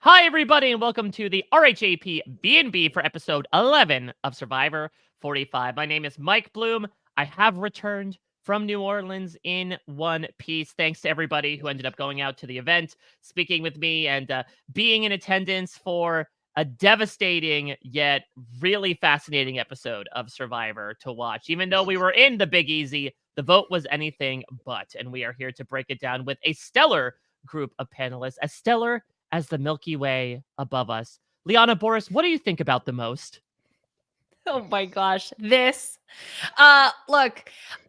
Hi, everybody, and welcome to the RHAP B&B for episode 11 of Survivor 45. My name is Mike Bloom. I have returned from New Orleans in one piece. Thanks to everybody who ended up going out to the event, speaking with me, and being in attendance for a devastating yet really fascinating episode of Survivor to watch. Even though we were in the Big Easy, the vote was anything but, and we are here to break it down with a stellar group of panelists, as stellar as the Milky Way above us. Liana, Boraas, what do you think about the most? Oh my gosh. Look,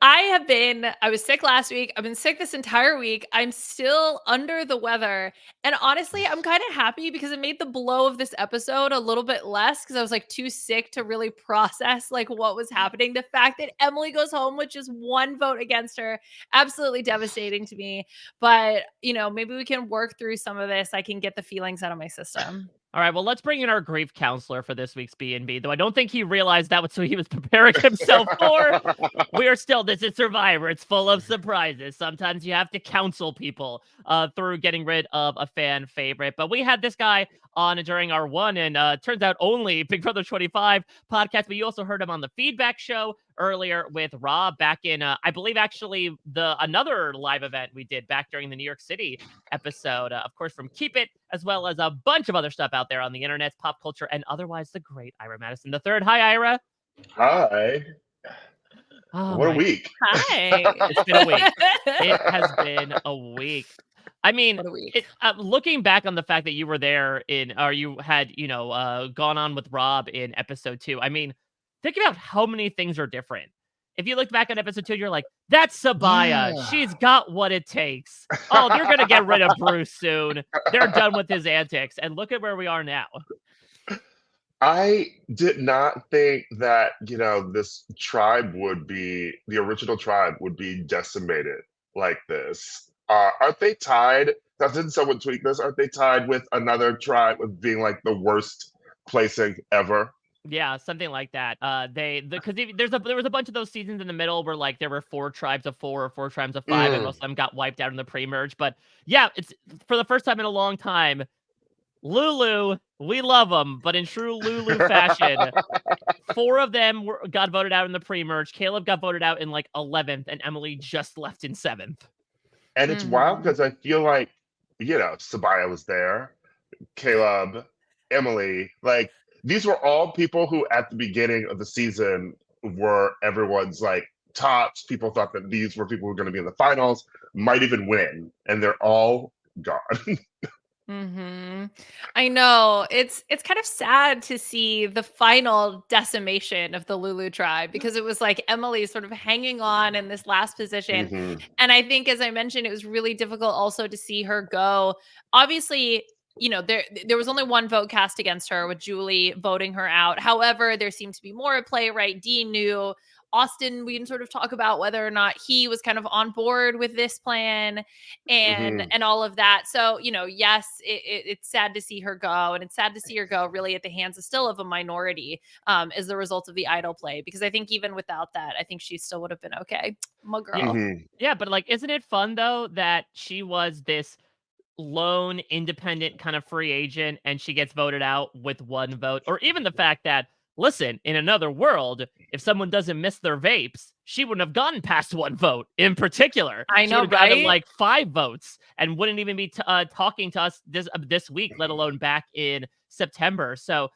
I was sick last week. I've been sick this entire week. I'm still under the weather. And honestly, I'm kind of happy because it made the blow of this episode a little bit less because I was like too sick to really process like what was happening. The fact that Emily goes home with just one vote against her, absolutely devastating to me. But, maybe we can work through some of this. I can get the feelings out of my system. All right, well, let's bring in our grief counselor for this week's B&B, though I don't think he realized that was what he was preparing himself for. This is Survivor. It's full of surprises. Sometimes you have to counsel people through getting rid of a fan favorite. But we had this guy on during our one and turns out only Big Brother 25 podcast, but you also heard him on the feedback show earlier with Rob back in, I believe, actually, another live event we did back during the New York City episode, of course, from Keep It, as well as a bunch of other stuff out there on the internet, pop culture, and otherwise the great Ira Madison III. Hi, Ira. Hi. Oh What a my, week. Hi. it's been a week. It has been a week. I mean, What a week. looking back on the fact that you were there or you had, gone on with Rob in episode 2. I mean, think about how many things are different. If you look back on episode 2, you're like, that's Sabaya. Yeah. She's got what it takes. Oh, they're going to get rid of Bruce soon. They're done with his antics. And look at where we are now. I did not think that, this tribe the original tribe would be decimated like this. Aren't they tied? Didn't someone tweet this? Aren't they tied with another tribe of being like the worst placing ever? Yeah, something like that. Because there was a bunch of those seasons in the middle where like there were 4 tribes of 4 or 4 tribes of 5, and Mm. most of them got wiped out in the pre-merge. But yeah, it's for the first time in a long time. Lulu, we love them, but in true Lulu fashion, 4 of them got voted out in the pre-merge. Caleb got voted out in like 11th, and Emily just left in 7th. And it's wild Mhm. because I feel like, Sabaya was there, Caleb, Emily, like these were all people who at the beginning of the season were everyone's like tops. People thought that these were people who were going to be in the finals, might even win, and they're all gone. I know. It's kind of sad to see the final decimation of the Lulu tribe because it was like Emily sort of hanging on in this last position. Hmm. And I think as I mentioned, it was really difficult also to see her go. Obviously, there was only one vote cast against her with Julie voting her out. However, there seemed to be more at play, right? Dean knew. Austin, we can sort of talk about whether or not he was kind of on board with this plan Hmm. and all of that. So, yes, it's sad to see her go, and it's sad to see her go really at the hands of still of a minority as the result of the idol play. Because I think even without that, I think she still would have been okay. My Yeah, girl. Hmm. yeah, but like, isn't it fun though that she was this lone independent kind of free agent and she gets voted out with 1 vote? Or even the fact that, listen, in another world, if someone doesn't miss their vapes, she wouldn't have gotten past 1 vote in particular. I She would know, have gotten right? like 5 votes and wouldn't even be talking to us this week, let alone back in September. So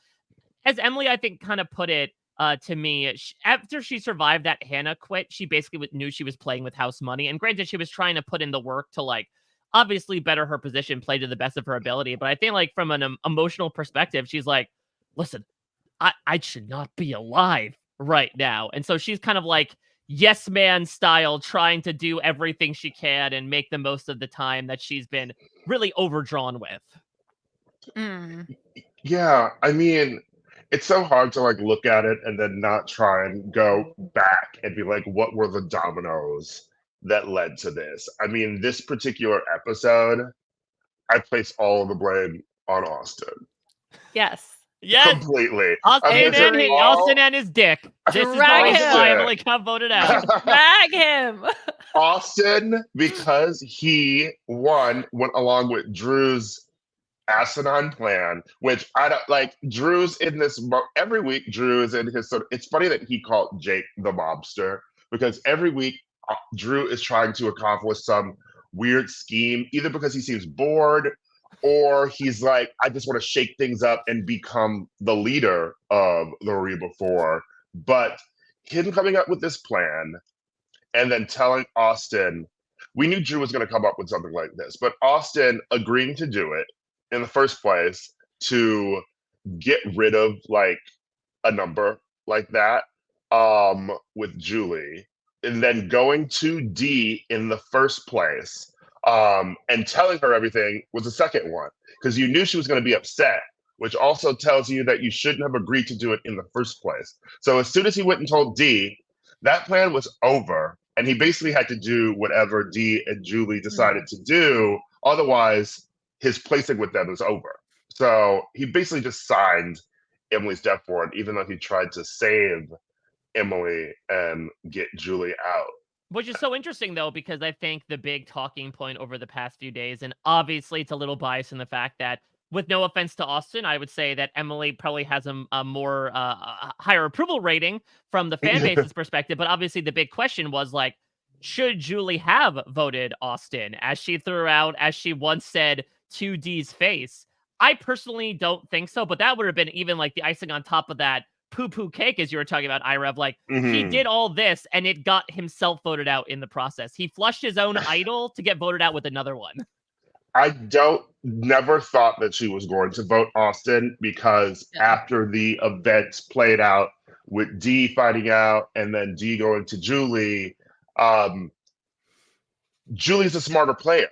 as Emily, I think, kind of put it to me, after she survived that Hannah quit, she basically knew she was playing with house money. And granted, she was trying to put in the work to like obviously better her position, play to the best of her ability. But I think like from an emotional perspective, she's like, listen, I should not be alive right now. And so she's kind of like yes man style, trying to do everything she can and make the most of the time that she's been really overdrawn with. Mm. Yeah, I mean, it's so hard to like look at it and then not try and go back and be like, what were the dominoes that led to this? I mean, this particular episode, I place all of the blame on Austin Yes. Yes, completely. I mean, Austin is it and Agree. Austin all and his dick. This is the Drag reason why him. Emily got voted out. Drag him. Austin because he went along with Drew's asinine plan, which I don't like. Drew's in this every week. Drew is in his sort. It's funny that he called Jake the mobster because every week Drew is trying to accomplish some weird scheme, either because he seems bored or he's like, I just want to shake things up and become the leader of the Reba Four. But him coming up with this plan and then telling Austin, we knew Drew was going to come up with something like this, but Austin agreeing to do it in the first place to get rid of like a number like that with Julie, and then going to D in the first place and telling her everything was the second one because you knew she was going to be upset, which also tells you that you shouldn't have agreed to do it in the first place. So as soon as he went and told D, that plan was over, and he basically had to do whatever D and Julie decided to do. Otherwise, his placing with them is over. So he basically just signed Emily's death warrant, even though he tried to save Emily and get Julie out. Which is so interesting, though, because I think the big talking point over the past few days, and obviously it's a little biased in the fact that, with no offense to Austin, I would say that Emily probably has a more higher approval rating from the fan base's perspective. But obviously the big question was like, should Julie have voted Austin, as she threw out, as she once said to D's face? I personally don't think so, but that would have been even like the icing on top of that poo-poo cake, as you were talking about, Ira, of like, he did all this and it got himself voted out in the process. He flushed his own idol to get voted out with another one. I never thought that she was going to vote Austin because after the events played out with D finding out and then D going to Julie, Julie's a smarter player.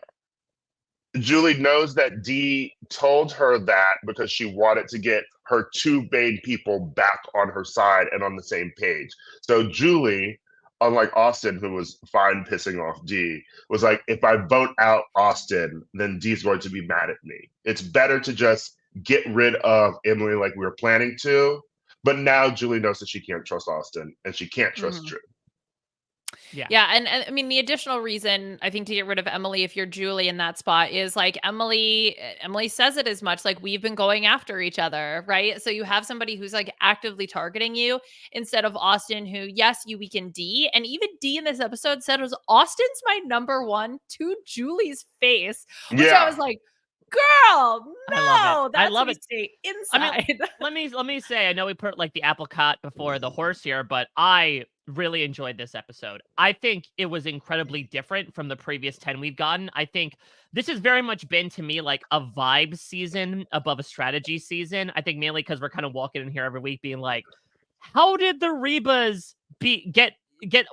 Julie knows that D told her that because she wanted to get her two main people back on her side and on the same page. So Julie, unlike Austin, who was fine pissing off D, was like, if I vote out Austin, then D's going to be mad at me. It's better to just get rid of Emily like we were planning to. But now Julie knows that she can't trust Austin and she can't trust Drew. Yeah. And I mean, the additional reason I think to get rid of Emily, if you're Julie in that spot, is like Emily says it as much, like, we've been going after each other, right? So you have somebody who's like actively targeting you instead of Austin, who, yes, you weaken D. And even D in this episode said was Austin's my number one to Julie's face, which I was like, girl, no, I love it. Stay inside. I mean, let me say, I know we put like the apple cart before the horse here, but I really enjoyed this episode. I think it was incredibly different from the previous 10 we've gotten. I think this has very much been to me like a vibe season above a strategy season. I think mainly because we're kind of walking in here every week being like, how did the Rebas get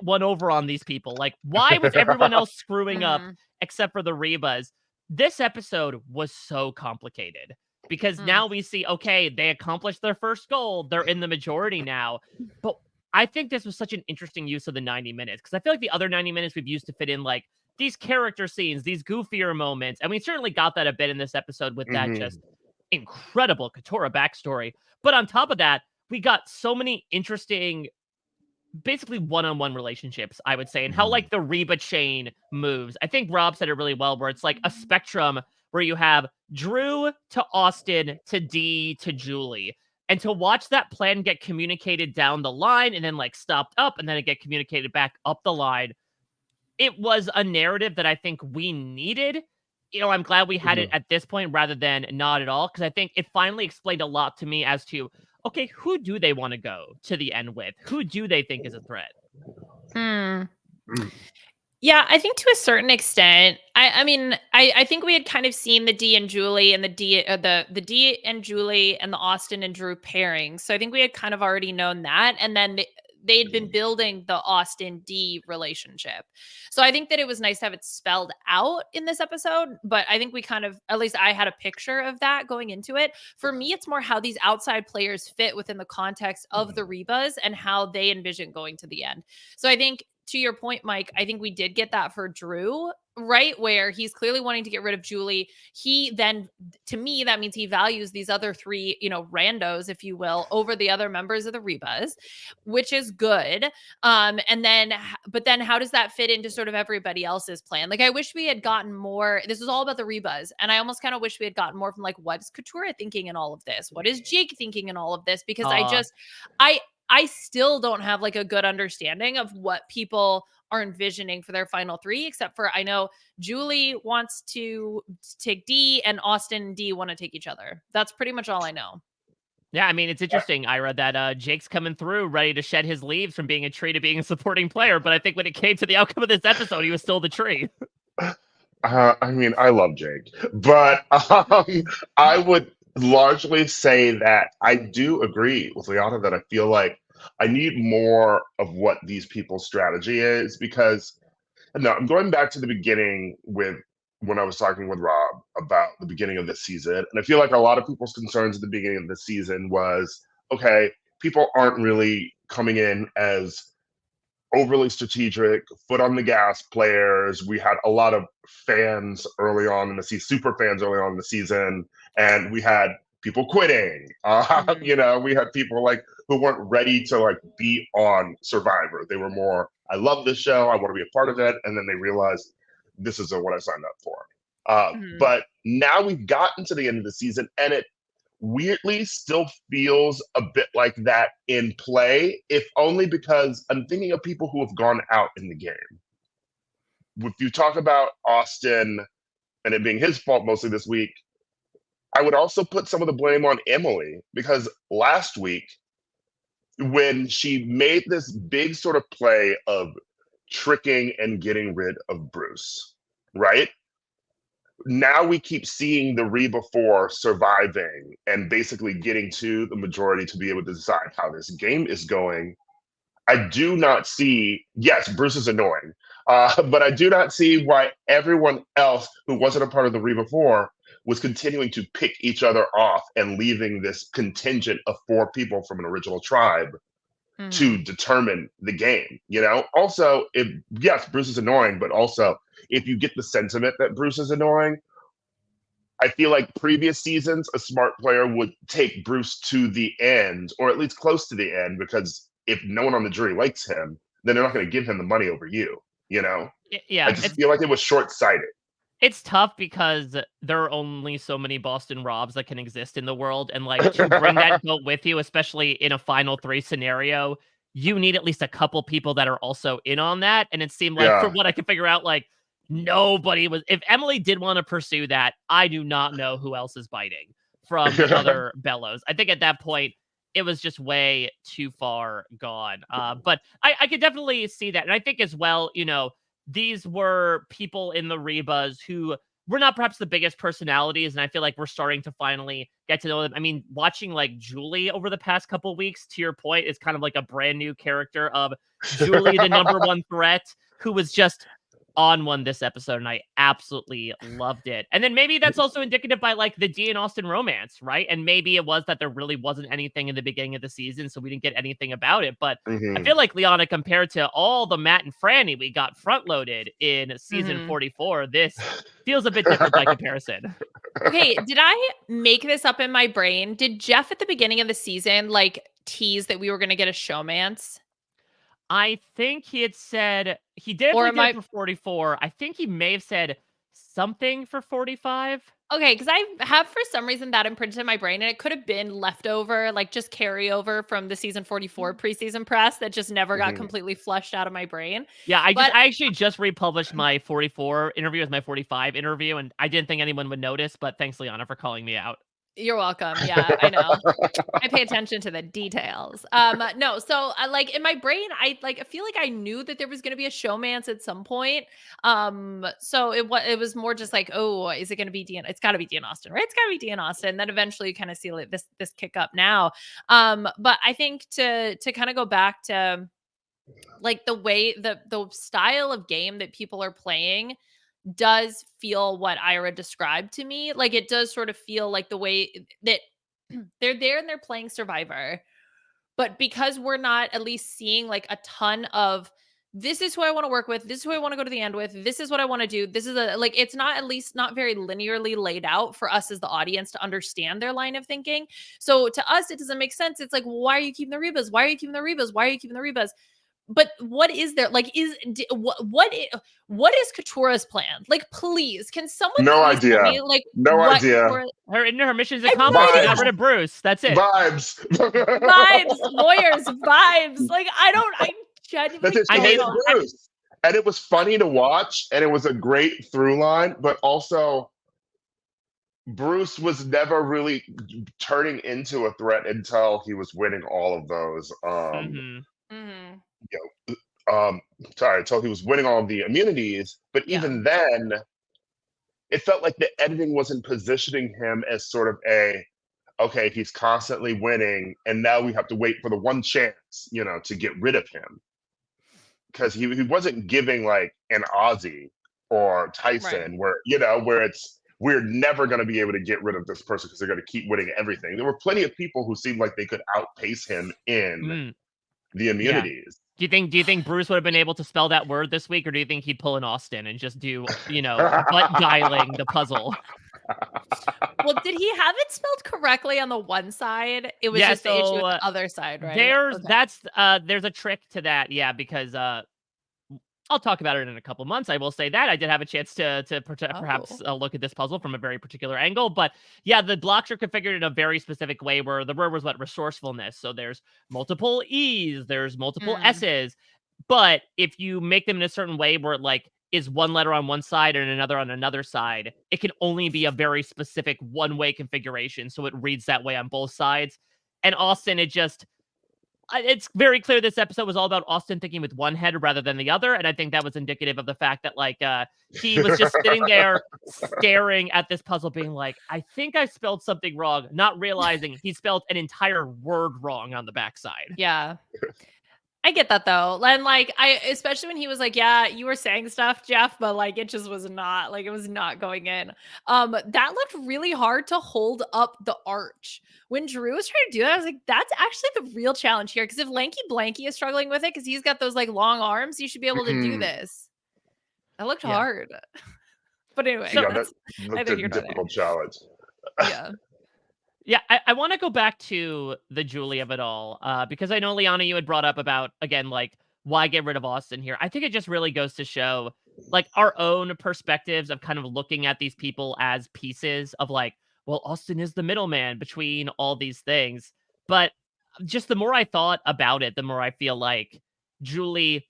one over on these people? Like, why was everyone else screwing up except for the Rebas? This episode was so complicated because now we see, okay, they accomplished their first goal. They're in the majority now. But I think this was such an interesting use of the 90 minutes because I feel like the other 90 minutes we've used to fit in like these character scenes, these goofier moments. And we certainly got that a bit in this episode with that just incredible Katora backstory. But on top of that, we got so many interesting, basically one-on-one relationships, I would say, and how like the Reba chain moves. I think Rob said it really well, where it's like a spectrum where you have Drew to Austin to D to Julie. And to watch that plan get communicated down the line and then like stopped up and then it get communicated back up the line, it was a narrative that I think we needed. You know, I'm glad we had it at this point rather than not at all, because I think it finally explained a lot to me as to, okay, who do they want to go to the end with? Who do they think is a threat? Yeah, I think to a certain extent, I mean, I think we had kind of seen the D and Julie and the D and Julie and the Austin and Drew pairing. So I think we had kind of already known that. And then they had been building the Austin D relationship. So I think that it was nice to have it spelled out in this episode. But I think we kind of, at least I had a picture of that going into it. For me, it's more how these outside players fit within the context of the Rebas and how they envision going to the end. So I think, to your point, Mike, I think we did get that for Drew right, where he's clearly wanting to get rid of Julie. He then, to me, that means he values these other three, randos, if you will, over the other members of the Rebus, which is good. And then, but then how does that fit into sort of everybody else's plan? Like, I wish we had gotten more. This is all about the Rebus, and I almost kind of wish we had gotten more from like, what's Katura thinking in all of this? What is Jake thinking in all of this? Because I still don't have like a good understanding of what people are envisioning for their final three, except for I know Julie wants to take D and Austin and D want to take each other. That's pretty much all I know. Yeah, I mean, it's interesting, Ira, that Jake's coming through ready to shed his leaves from being a tree to being a supporting player. But I think when it came to the outcome of this episode, he was still the tree. I mean, I love Jake, but I would largely say that I do agree with Liana that I feel like I need more of what these people's strategy is because no, I'm going back to the beginning with when I was talking with Rob about the beginning of the season, and I feel like a lot of people's concerns at the beginning of the season was okay, people aren't really coming in as overly strategic, foot on the gas players. We had a lot of fans early on in the season, super fans early on in the season, and we had people quitting. We had people like who weren't ready to like be on Survivor. They were more, I love this show, I want to be a part of it, and then they realized this isn't what I signed up for. Mhm. But now we've gotten to the end of the season, and it weirdly still feels a bit like that in play, if only because I'm thinking of people who have gone out in the game. If you talk about Austin and it being his fault mostly this week, I would also put some of the blame on Emily because last week, when she made this big sort of play of tricking and getting rid of Bruce, right? Now we keep seeing the Reba 4 surviving and basically getting to the majority to be able to decide how this game is going. I do not see, yes, Bruce is annoying, but I do not see why everyone else who wasn't a part of the Reba 4 was continuing to pick each other off and leaving this contingent of 4 people from an original tribe to Mhm. determine the game. Also, if yes, Bruce is annoying, but also if you get the sentiment that Bruce is annoying, I feel like previous seasons, a smart player would take Bruce to the end, or at least close to the end, because if no one on the jury likes him, then they're not going to give him the money over you. I Yeah, just feel like it was short sighted. it's tough because there are only so many Boston Robs that can exist in the world, and, like, to bring that vote with you, especially in a final 3 scenario, you need at least a couple people that are also in on that, and it seemed like, from Yeah. what I could figure out, like, nobody was if Emily did wanna pursue that, I do not know who else is biting from the other Bellows. I think at that point, it was just way too far gone, but I could definitely see that, and I think as well, these were people in the Rebas who were not perhaps the biggest personalities, and I feel like we're starting to finally get to know them. I mean, watching like Julie over the past couple weeks, to your point, is kind of like a brand new character of Julie, the number one threat, who was just on one this episode, and I absolutely loved it. And then maybe that's also indicative by like the D and Austin romance, right? And maybe it was that there really wasn't anything in the beginning of the season, so we didn't get anything about it. But I Mhm. feel like Liana, compared to all the Matt and Franny we got front loaded in season Mhm. 44, this feels a bit different by comparison. Okay, did I make this up in my brain? Did Jeff at the beginning of the season like tease that we were going to get a showmance? I think he had said he Or definitely am did it I for 44. I think he may have said something for 45. okay? Because I have for some reason that imprinted in my brain, and it could have been leftover, like just carryover from the season 44 preseason press that just never got Mhm. completely flushed out of my brain. Yeah, But I actually just republished my 44 interview as my 45 interview, and I didn't think anyone would notice, but thanks, Liana, for calling me out. you're welcome. Yeah, I know. I pay attention to the details. No, so I like in my brain, I feel like I knew that there was going to be a showmance at some point. So it was more just like, oh, is it going to be Dean? It's got to be Dean Austin, right? It's got to be Dean Austin. Then eventually, you kind of see like this kick up now. But I think to kind of go back to like the way the style of game that people are playing does feel what Ira described to me. Like it does sort of feel like the way that they're there and they're playing Survivor, but because we're not at least seeing like a ton of this is who I want to work with. This is who I want to go to the end with. This is what I want to do. This is it's not, at least not very linearly laid out for us as the audience to understand their line of thinking. So to us, it doesn't make sense. It's like, well, why are you keeping the Rebas? Why are you keeping the Rebas? Why are you keeping the Rebas? But what is there? Like, what is Katura's plan? Like, please, can someone No please tell idea. me, like, No what idea. Her mission's I have no accomplished. She got idea. rid of Bruce. That's it. Vibes. Vibes, lawyers, vibes. Like, I genuinely That's it. She don't hated know. Bruce. And it was funny to watch, and it was a great through line, but also Bruce was never really turning into a threat until he was winning all of those Mhm. Mhm. you until he was winning all of the immunities. But Yeah. even then, it felt like the editing wasn't positioning him as sort of okay, he's constantly winning, and now we have to wait for the one chance, to get rid of him. Because he wasn't giving like an Ozzy or Tyson where it's we're never going to be able to get rid of this person because they're going to keep winning everything. There were plenty of people who seemed like they could outpace him in the immunities. Do you think Bruce would have been able to spell that word this week, or do you think he'd pull an Austin and just do, butt dialing the puzzle? Well, did he have it spelled correctly on the one side? It was Yeah, just the issue with so, the other side, right? There's Okay. there's a trick to that, yeah, because I'll talk about it in a couple months. I will say that I did have a chance to perhaps Oh. look at this puzzle from a very particular angle, but yeah, the blocks are configured in a very specific way where the word was what resourcefulness. So there's multiple E's, there's multiple Mm. S's, but if you make them in a certain way where it like is one letter on one side and another on another side, it can only be a very specific one-way configuration. So it reads that way on both sides. And Austin, it's very clear this episode was all about Austin thinking with one head rather than the other, and I think that was indicative of the fact that, like, he was just sitting there staring at this puzzle being like, "I think I spelled something wrong," not realizing he spelled an entire word wrong on the backside. Yeah. I get that though. And like especially when he was like, "Yeah, you were saying stuff, Jeff, but like it just was not like it was not going in." That looked really hard to hold up the arch. When Drew was trying to do that, I was like, that's actually the real challenge here. Because if Lanky Blanky is struggling with it because he's got those like long arms, you should be able to do this. That looked hard. But anyway, So- Yeah, that that's looked neither a here nor there. difficult challenge. Yeah. Yeah, I want to go back to the Julie of it all, because I know, Liana, you had brought up about, again, like, why get rid of Austin here? I think it just really goes to show, like, our own perspectives of kind of looking at these people as pieces of, like, well, Austin is the middleman between all these things. But just the more I thought about it, the more I feel like Julie,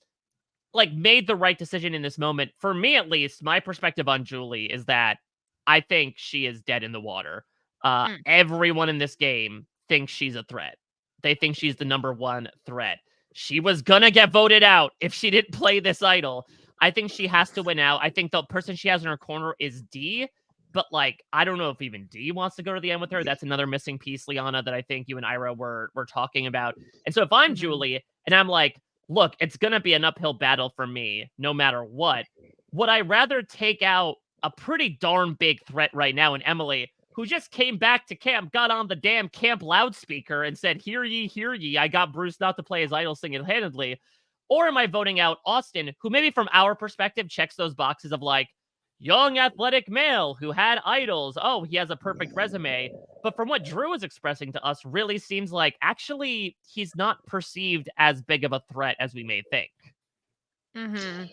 like, made the right decision in this moment. For me, at least, my perspective on Julie is that I think she is dead in the water. Mm. Everyone in this game thinks she's a threat. They think she's the number one threat. She was gonna get voted out if she didn't play this idol. I think she has to win out. I think the person she has in her corner is D, but like, I don't know if even D wants to go to the end with her. That's another missing piece, Liana, that I think you and Ira were talking about. And so if I'm Mhm. Julie and I'm like, look, it's gonna be an uphill battle for me no matter what, would I rather take out a pretty darn big threat right now in Emily, who just came back to camp, got on the damn camp loudspeaker and said, hear ye, I got Bruce not to play his idol single-handedly? Or am I voting out Austin, who maybe from our perspective checks those boxes of like, young athletic male who had idols. Oh, he has a perfect resume. But from what Drew is expressing to us, really seems like actually he's not perceived as big of a threat as we may think. Mm-hmm.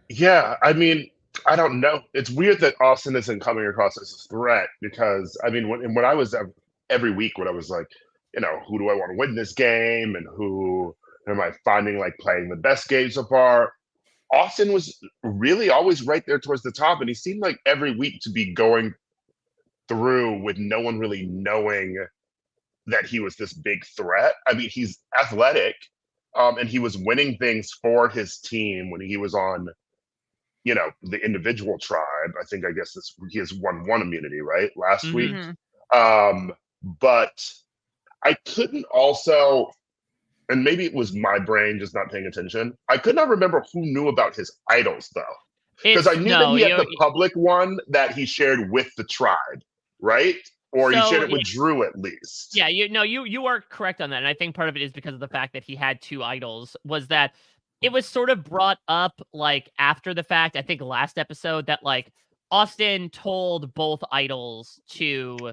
Yeah, I mean, I don't know. It's weird that Austin isn't coming across as a threat because I mean, when I was every week, when I was like, who do I want to win this game, and who am I finding like playing the best game so far? Austin was really always right there towards the top, and he seemed like every week to be going through with no one really knowing that he was this big threat. I mean, he's athletic, and he was winning things for his team when he was on the individual tribe. I guess he has won one immunity, right? Last week. Mm-hmm. But I couldn't also, and maybe it was my brain just not paying attention, I could not remember who knew about his idols though. Because I knew that he had the public one that he shared with the tribe, right? Or you So, shared it with Drew at least. Yeah, you are correct on that, and I think part of it is because of the fact that he had 2 idols, was that it was sort of brought up, like, after the fact, I think last episode, that, like, Austin told both idols to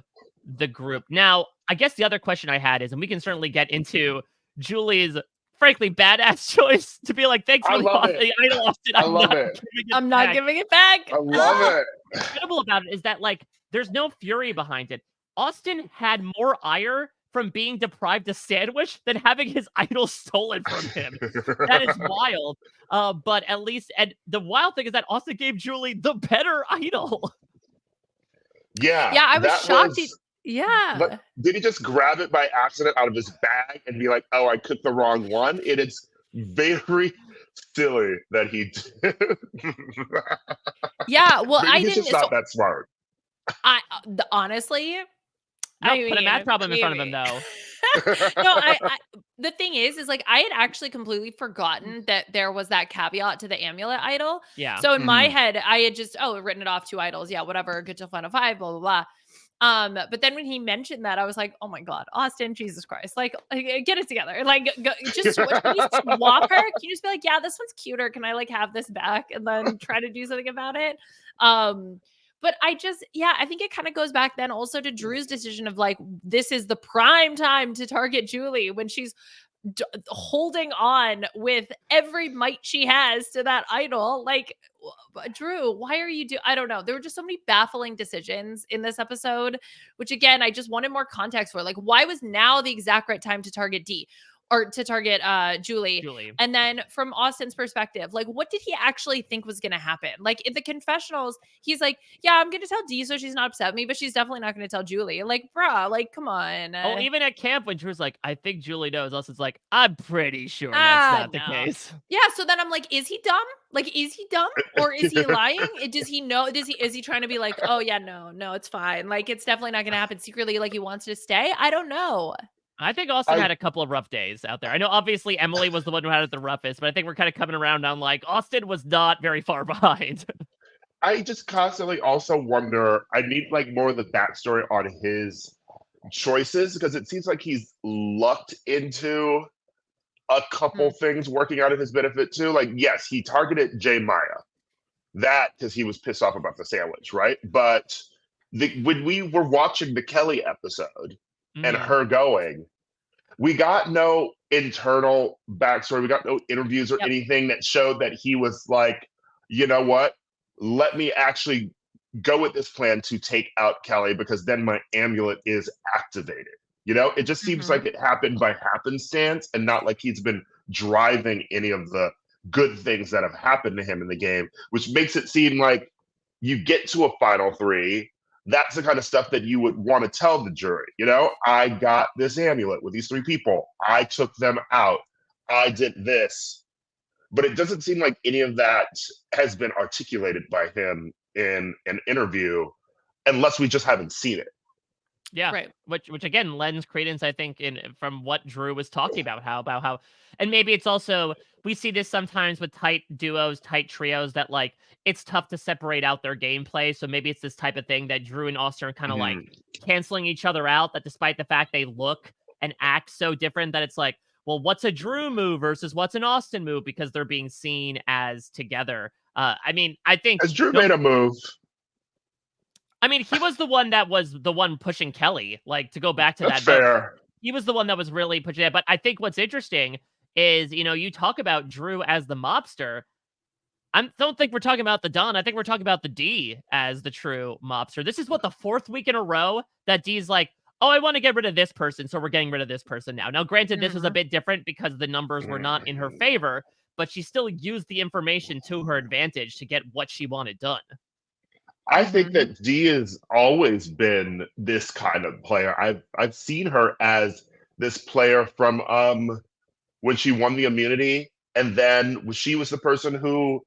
the group. Now, I guess the other question I had is, and we can certainly get into Julie's frankly badass choice to be like, "Thanks I for the love it. idol, Austin, I love it. I'm not giving it back. I love it. What's incredible about it is that, like, there's no fury behind it. Austin had more ire from being deprived a sandwich than having his idol stolen from him. That is wild. But at least, and the wild thing is that Austin gave Julie the better idol. Yeah. Yeah, I was shocked. Yeah. But did he just grab it by accident out of his bag and be like, "Oh, I cooked the wrong one"? It is very silly that he did. Yeah, well, Maybe I he's didn't. just not that smart. Honestly, No, I put a math mean, problem in front of him, maybe. though. No, the thing is like I had actually completely forgotten that there was that caveat to the amulet idol. Yeah. So in my head, I had just written it off 2 idols. Yeah, whatever, good till final 5, blah blah blah. But then when he mentioned that, I was like, oh my God, Austin, Jesus Christ, like get it together. Like just can you swap her? Can you just be like, yeah, this one's cuter. Can I like have this back and then try to do something about it? But I think it kind of goes back then also to Drew's decision of like, this is the prime time to target Julie when she's holding on with every might she has to that idol. Like, Drew, why are you I don't know. There were just so many baffling decisions in this episode, which again, I just wanted more context for. Like, why was now the exact right time to target D? Or to target Julie. And then from Austin's perspective, like, what did he actually think was going to happen? Like, in the confessionals, he's like, yeah, I'm going to tell Dee so she's not upset with me, but she's definitely not going to tell Julie. Like, bruh, like, come on. Oh, even at camp when Drew's like, I think Julie knows. Austin's like, I'm pretty sure that's not the case. Yeah, so then I'm like, is he dumb? Like, is he dumb? Or is he lying? Does he know? Is he trying to be like, oh yeah, no, it's fine. Like, it's definitely not going to happen secretly. Like, he wants to stay. I don't know. I think Austin had a couple of rough days out there. I know obviously Emily was the one who had it the roughest, but I think we're kind of coming around on like Austin was not very far behind. I just constantly also wonder, I need like more of the backstory on his choices because it seems like he's lucked into a couple things working out in his benefit too. Like, yes, he targeted J. Maya. That because he was pissed off about the sandwich, right? But when we were watching the Kelly episode and her going, we got no internal backstory. We got no interviews or anything that showed that he was like, you know what? Let me actually go with this plan to take out Kelly because then my amulet is activated. You know, it just seems like it happened by happenstance and not like he's been driving any of the good things that have happened to him in the game, which makes it seem like you get to a final 3. That's the kind of stuff that you would want to tell the jury. You know, I got this amulet with these 3 people. I took them out. I did this. But it doesn't seem like any of that has been articulated by him in an interview unless we just haven't seen it. Yeah, right. Which again lends credence, I think, from what Drew was talking about how, and maybe it's also we see this sometimes with tight duos, tight trios that like it's tough to separate out their gameplay. So maybe it's this type of thing that Drew and Austin are kind of like canceling each other out. That despite the fact they look and act so different, that it's like, well, what's a Drew move versus what's an Austin move because they're being seen as together. I mean, I think has Drew made a move. I mean, he was the one that was the one pushing Kelly, like, to go back to That's that. fair. He was the one that was really pushing it. But I think what's interesting is, you know, you talk about Drew as the mobster. I don't think we're talking about the Don. I think we're talking about the D as the true mobster. This is what the 4th week in a row that D's like, oh, I want to get rid of this person, so we're getting rid of this person now. Now, granted, this was a bit different because the numbers were not in her favor, but she still used the information to her advantage to get what she wanted done. I think that Dee has always been this kind of player. I've seen her as this player from when she won the immunity, and then she was the person who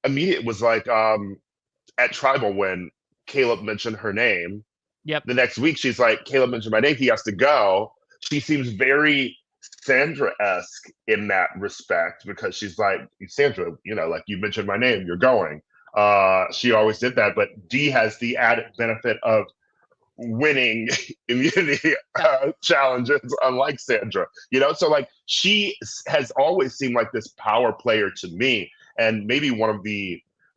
immediately was like at Tribal when Caleb mentioned her name. Yep. The next week she's like, Caleb mentioned my name, he has to go. She seems very Sandra-esque in that respect because she's like, Sandra, you know, like you mentioned my name, you're going. She always did that, but Dee has the added benefit of winning immunity challenges, unlike Sandra. So like she has always seemed like this power player to me, and maybe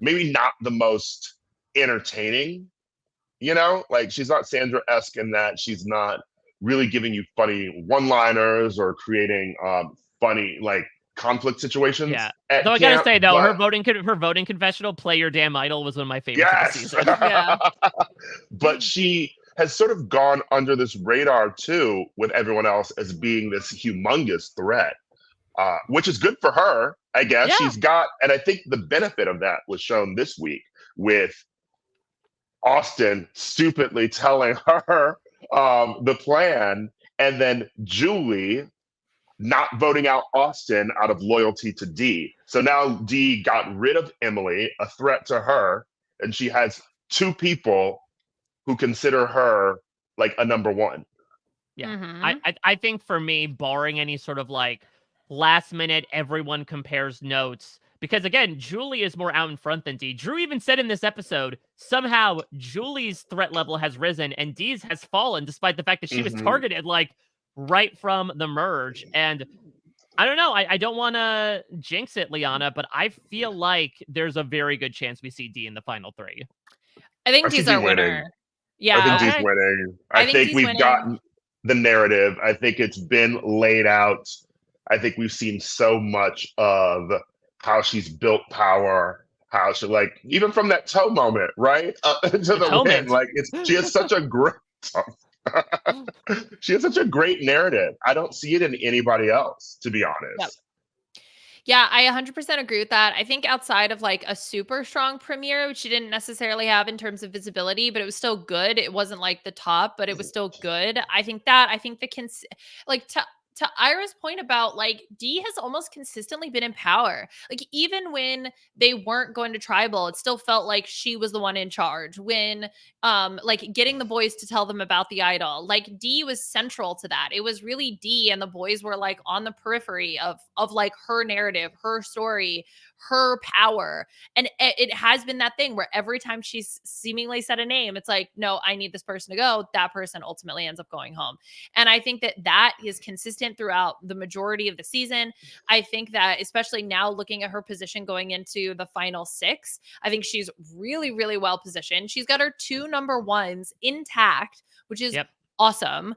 maybe not the most entertaining. Like she's not Sandra-esque in that she's not really giving you funny one-liners or creating funny like conflict situations. Yeah. At Though I gotta camp, say though, her but voting confessional, "Play Your Damn Idol," was one of my favorites of the yes, season. Yeah. but she has sort of gone under this radar too with everyone else as being this humongous threat, which is good for her, I guess. Yeah. She's got, and I think the benefit of that was shown this week with Austin stupidly telling her the plan, and then Julie not voting out Austin out of loyalty to Dee. So now Dee got rid of Emily, a threat to her, and she has two people who consider her like a number one. Yeah. Mhm. I think for me, barring any sort of like last minute everyone compares notes, because again, Julie is more out in front than Dee. Drew even said in this episode, somehow Julie's threat level has risen and Dee's has fallen, despite the fact that she was targeted like right from the merge. And I don't know. I don't want to jinx it, Liana, but I feel like there's a very good chance we see Dee in the final three. I think I see Dee's Dee our winning. winner. I Yeah. think Dee's Okay. winning. I I think think Dee's we've winning. gotten the narrative. I think it's been laid out. I think we've seen so much of how she's built power, how she like even from that toe moment, right? To the toe win. mint. Like she has such a great she has such a great narrative. I don't see it in anybody else, to be honest. Yep. Yeah, I 100% agree with that. I think outside of like a super strong premiere, which she didn't necessarily have in terms of visibility, but it was still good. It wasn't like the top, but it was still good. I think like to Ira's point about like Dee has almost consistently been in power. Like even when they weren't going to tribal, it still felt like she was the one in charge. When like getting the boys to tell them about the idol, like Dee was central to that. It was really Dee, and the boys were like on the periphery of like her narrative, her story, her power. And it has been that thing where every time she's seemingly said a name, it's like, no, I need this person to go. That person ultimately ends up going home. And I think that is consistent throughout the majority of the season. I think that especially now looking at her position going into the final six, I think she's really, really well positioned. She's got her two number ones intact, which is awesome.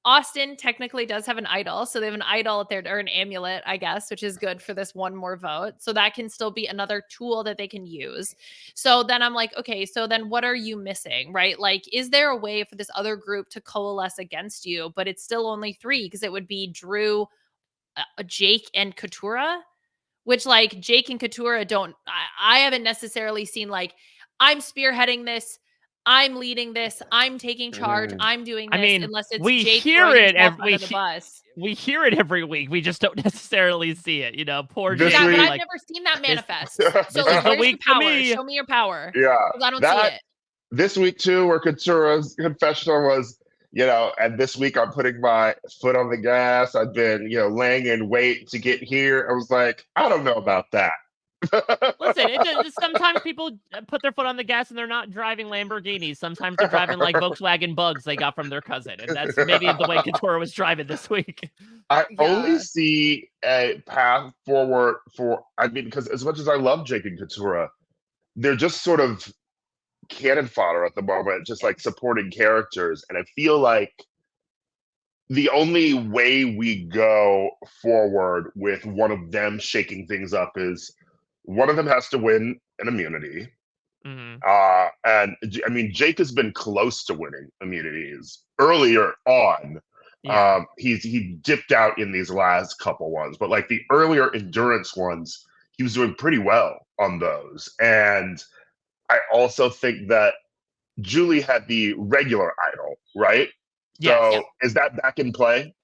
Austin technically does have an idol. So they have an idol at their, or an amulet, I guess, which is good for this one more vote. So that can still be another tool that they can use. So then I'm like, okay, so then what are you missing, right? Like, is there a way for this other group to coalesce against you? But it's still only three, because it would be Drew, Jake, and Katurah, which like Jake and Katurah I haven't necessarily seen like, I'm spearheading this, I'm leading this, I'm taking charge, I'm doing this, I mean, unless it's we Jake hear throwing it himself under the bus. we hear it every week. We just don't necessarily see it. Poor This Jake. Yeah, but week- I've never seen that manifest. this So is like, the where's the week for power? me. Show me your power. Yeah. 'Cause I don't see it. This week too, where Katura's confessional was, and this week I'm putting my foot on the gas. I've been, laying in wait to get here. I was like, I don't know about that. Listen, sometimes people put their foot on the gas and they're not driving Lamborghinis. Sometimes they're driving like Volkswagen Bugs they got from their cousin. And that's maybe the way Katurah was driving this week. I only see a path forward because as much as I love Jake and Katurah, they're just sort of cannon fodder at the moment, just like supporting characters. And I feel like the only way we go forward with one of them shaking things up is one of them has to win an immunity. And I mean, Jake has been close to winning immunities earlier on. Yeah. He dipped out in these last couple ones, but like the earlier endurance ones, he was doing pretty well on those. And I also think that Julie had the regular idol, right? Yes. So is that back in play?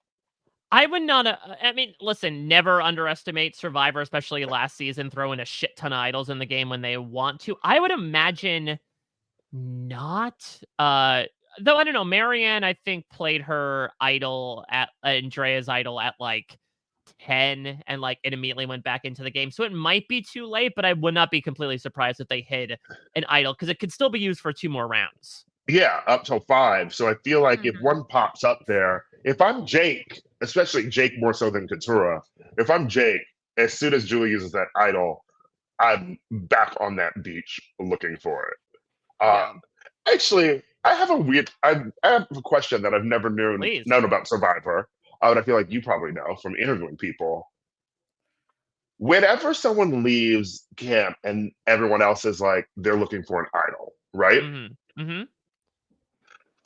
I would not. I mean, listen, never underestimate Survivor, especially last season, throwing a shit ton of idols in the game when they want to. I would imagine not. Though I don't know. Marianne, I think, played her idol at Andrea's idol at like 10, and like it immediately went back into the game. So it might be too late, but I would not be completely surprised if they hid an idol, because it could still be used for 2 more rounds. Yeah, up till 5. So I feel like if Mhm. one pops up there, if I'm Jake, especially Jake more so than Katura, if I'm Jake, as soon as Julie uses that idol, I'm back on that beach looking for it. Yeah. Actually, I have a question that I've never Please. known about Survivor. And I feel like you probably know from interviewing people. Whenever someone leaves camp and everyone else is like they're looking for an idol, right? Mm-hmm. Mm-hmm.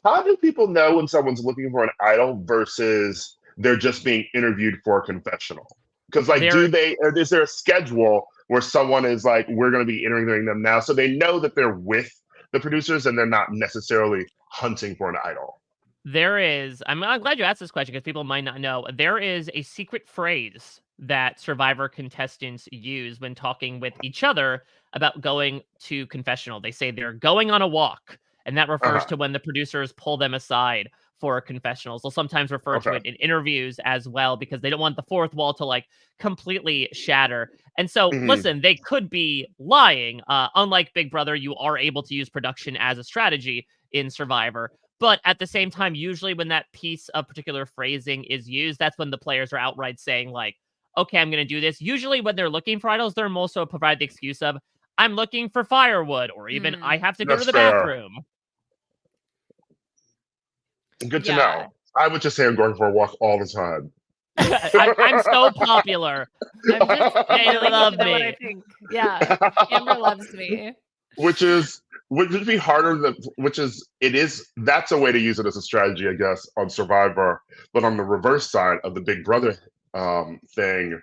How do people know when someone's looking for an idol versus they're just being interviewed for a confessional? Because like, There or is there a schedule where someone is like, we're going to be interviewing them now, so they know that they're with the producers and they're not necessarily hunting for an idol? There is. I'm glad you asked this question because people might not know. There is a secret phrase that Survivor contestants use when talking with each other about going to confessional. They say they're going on a walk, and that refers Uh-huh. to when the producers pull them aside for confessionals. They'll sometimes refer to Okay. it in interviews as well because they don't want the fourth wall to like completely shatter. And so, Hmm. listen, they could be lying. Unlike Big Brother, you are able to use production as a strategy in Survivor. But at the same time, usually when that piece of particular phrasing is used, that's when the players are outright saying, like, okay, I'm going to do this. Usually when they're looking for idols, they're also provide the excuse of, I'm looking for firewood, or even I Mm. have to go to That's the fair. bathroom. Good to Yeah. know. I would just say I'm going for a walk all the time. I'm so popular. I'm just They telling you love that what I me. think. Yeah. Amber loves me. which is which would be harder than which is it is that's a way to use it as a strategy, I guess, on Survivor. But on the reverse side of the Big Brother thing,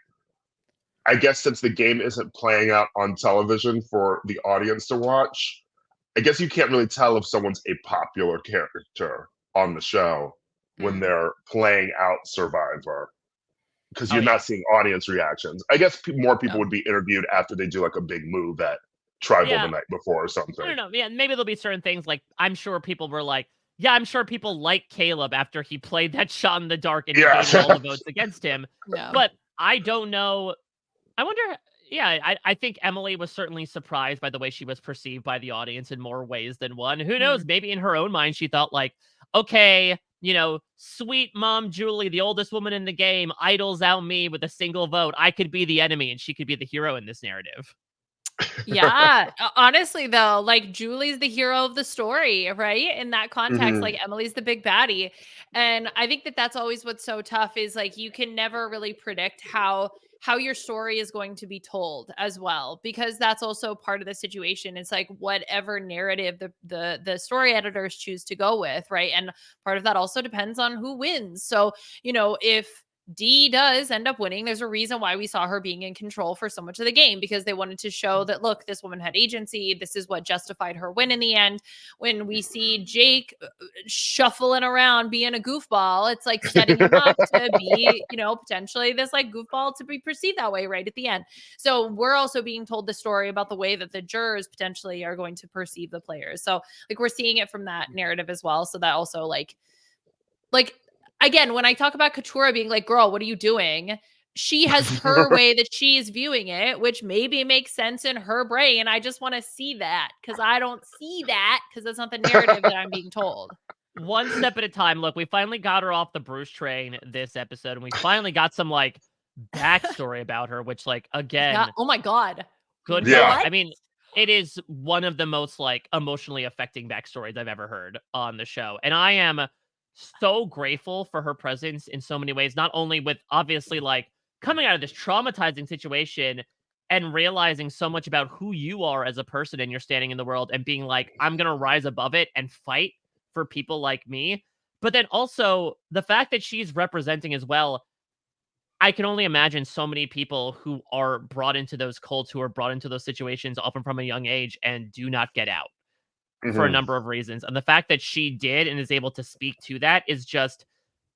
I guess since the game isn't playing out on television for the audience to watch, I guess you can't really tell if someone's a popular character on the show when Mm. they're playing out Survivor because Oh, you're yeah. not seeing audience reactions. I guess more people Yep. would be interviewed after they do like a big move at Tribal the Yeah. night before or I something. don't know. Yeah, maybe there'll be certain things like I'm sure people were like, yeah, I'm sure people like Caleb after he played that shot in the dark and negated all the Yeah. votes against him. Yeah. But I don't know. I wonder. Yeah, I think Emily was certainly surprised by the way she was perceived by the audience in more ways than one. Who knows? Mm. Maybe in her own mind, she thought, like, okay, sweet mom Julie, the oldest woman in the game, idols out me with a single vote. I could be the enemy and she could be the hero in this narrative. Yeah. Honestly, though, like Julie's the hero of the story, right? In that context, Mhm. like Emily's the big baddie. And I think that that's always what's so tough is like you can never really predict how your story is going to be told as well because that's also part of the situation. It's like whatever narrative the story editors choose to go with, right? And part of that also depends on who wins. So, if D does end up winning, there's a reason why we saw her being in control for so much of the game because they wanted to show that, look, this woman had agency. This is what justified her win in the end. When we see Jake shuffling around being a goofball, it's like setting him up to be, potentially this like goofball to be perceived that way right at the end. So we're also being told the story about the way that the jurors potentially are going to perceive the players. So like we're seeing it from that narrative as well. So that also like again, when I talk about Katura being like, girl, what are you doing? She has her way that she's viewing it, which maybe makes sense in her brain. I just want to see that because I don't see that because that's not the narrative that I'm being told. One step at a time. Look, we finally got her off the Bruce train this episode, and we finally got some like backstory about her, which, like, Yeah. again, Oh my God. good God. Yeah. What? I mean, it is one of the most like emotionally affecting backstories I've ever heard on the show. And I am so grateful for her presence in so many ways, not only with obviously like coming out of this traumatizing situation and realizing so much about who you are as a person and you're standing in the world and being like, I'm going to rise above it and fight for people like me. But then also the fact that she's representing as well. I can only imagine so many people who are brought into those cults, who are brought into those situations often from a young age and do not get out for a Mhm. number of reasons. And the fact that she did and is able to speak to that is just,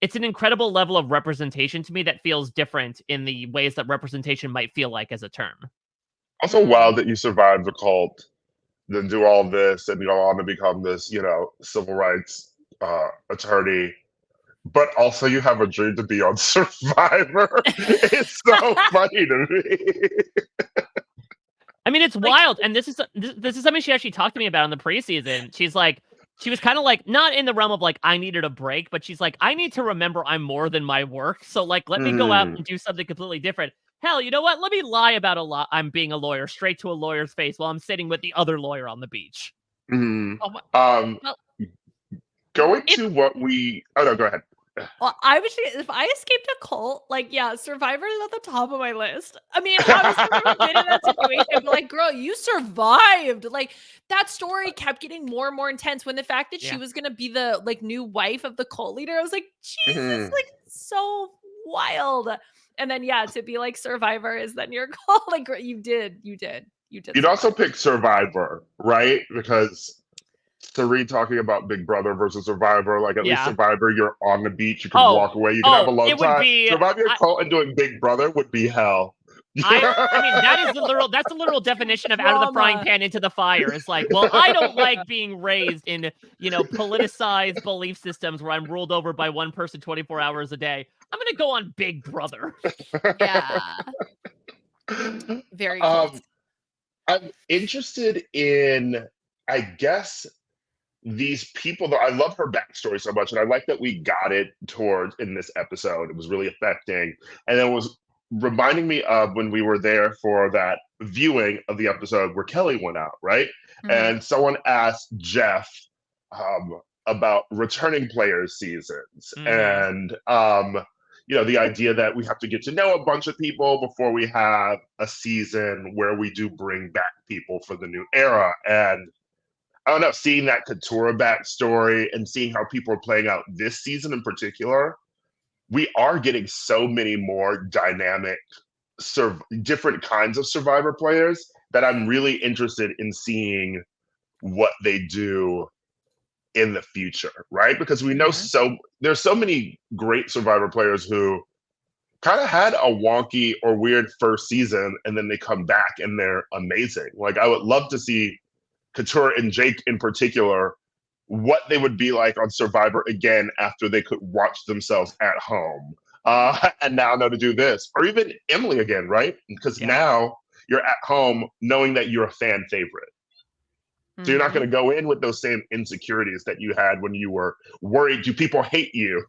it's an incredible level of representation to me that feels different in the ways that representation might feel like as a term. Also Mm. wild that you survived the cult, then do all this, and you go on to become this, civil rights attorney. But also, you have a dream to be on Survivor. It's so funny to me. I mean, it's Like, wild. And this is something she actually talked to me about in the preseason. She's like, She was kind of like, not in the realm of like, I needed a break, but she's like, I need to remember I'm more than my work. So like, let me go out and do something completely different. Hell, you know what? Let me lie about I'm being a lawyer straight to a lawyer's face while I'm sitting with the other lawyer on the beach. Mhm. Oh my, well, Going if to what we. Oh no, go ahead. well, I was thinking, if I escaped a cult, like, yeah, Survivor is at the top of my list. I mean, obviously, I've never been in that situation, but like, girl, you survived. Like, that story kept getting more and more intense when the fact that she Yeah. was gonna be the like new wife of the cult leader, I was like, Jesus, Mhm. like so wild. And then yeah, to be like Survivor is then your call. Like, you did You'd also survive. pick Survivor, right? Because Serene talking about Big Brother versus Survivor, like at least Yeah. Survivor, you're on the beach, you can Oh, walk away, you can have a long it would time. be. Surviving a cult and doing Big Brother would be hell. I mean, that's the literal definition of out of the frying Drama. pan into the fire. It's like, well, I don't like being raised in, politicized belief systems where I'm ruled over by one person 24 hours a day. I'm gonna go on Big Brother. Yeah, very cult. um, I'm interested in, I guess, these people. Though I love her backstory so much, and I like that we got it towards in this episode. It was really affecting, and it was reminding me of when we were there for that viewing of the episode where Kelly went out, right? Mhm. And someone asked Jeff um, about returning players seasons, Hmm. and the idea that we have to get to know a bunch of people before we have a season where we do bring back people for the new era. And I don't know, seeing that Katura backstory and seeing how people are playing out this season in particular, we are getting so many more dynamic, different kinds of Survivor players that I'm really interested in seeing what they do in the future, right? Because we know Mhm. there's so many great Survivor players who kind of had a wonky or weird first season and then they come back and they're amazing. Like I would love to see Couture and Jake in particular, what they would be like on Survivor again after they could watch themselves at home. And now know to do this. Or even Emily again, right? Because Yeah. now you're at home knowing that you're a fan favorite. So you're not Mhm. going to go in with those same insecurities that you had when you were worried, do people hate you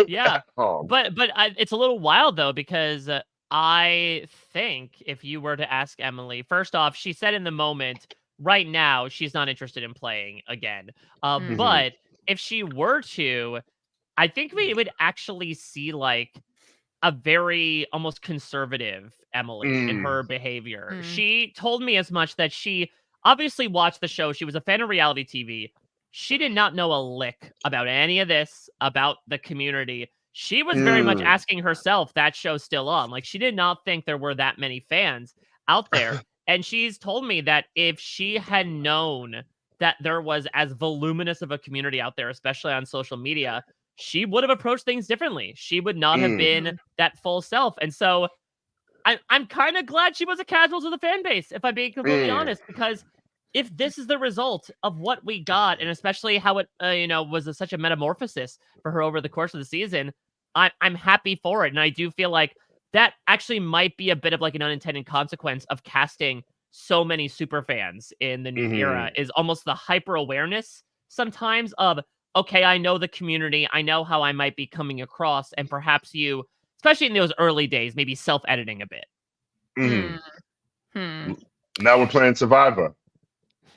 Yeah. at home? But it's a little wild though because I think if you were to ask Emily, first off, she said in the moment, right now she's not interested in playing again. Mhm. Mhm. But if she were to, I think we would actually see like a very almost conservative Emily in Mm, her behavior. Mm. She told me as much that she obviously watched the show. She was a fan of reality TV. She did not know a lick about any of this, about the community. She was very much mm, asking herself, that show's still on. Like, she did not think there were that many fans out there. And she's told me that if she had known that there was as voluminous of a community out there, especially on social media, she would have approached things differently. She would not have mm, been Mhm. that full self. And so I'm kind of glad she was a casual to the fan base, if I'm being completely mm. honest, because if this is the result of what we got, and especially how it was such a metamorphosis for her over the course of the season, I'm happy for it, and I do feel like that actually might be a bit of like an unintended consequence of casting so many super fans in the new era Mhm. is almost the hyper awareness sometimes of, okay, I know the community, I know how I might be coming across, and perhaps you, especially in those early days, maybe self-editing a bit. Mhm. Mhm. Now we're playing Survivor.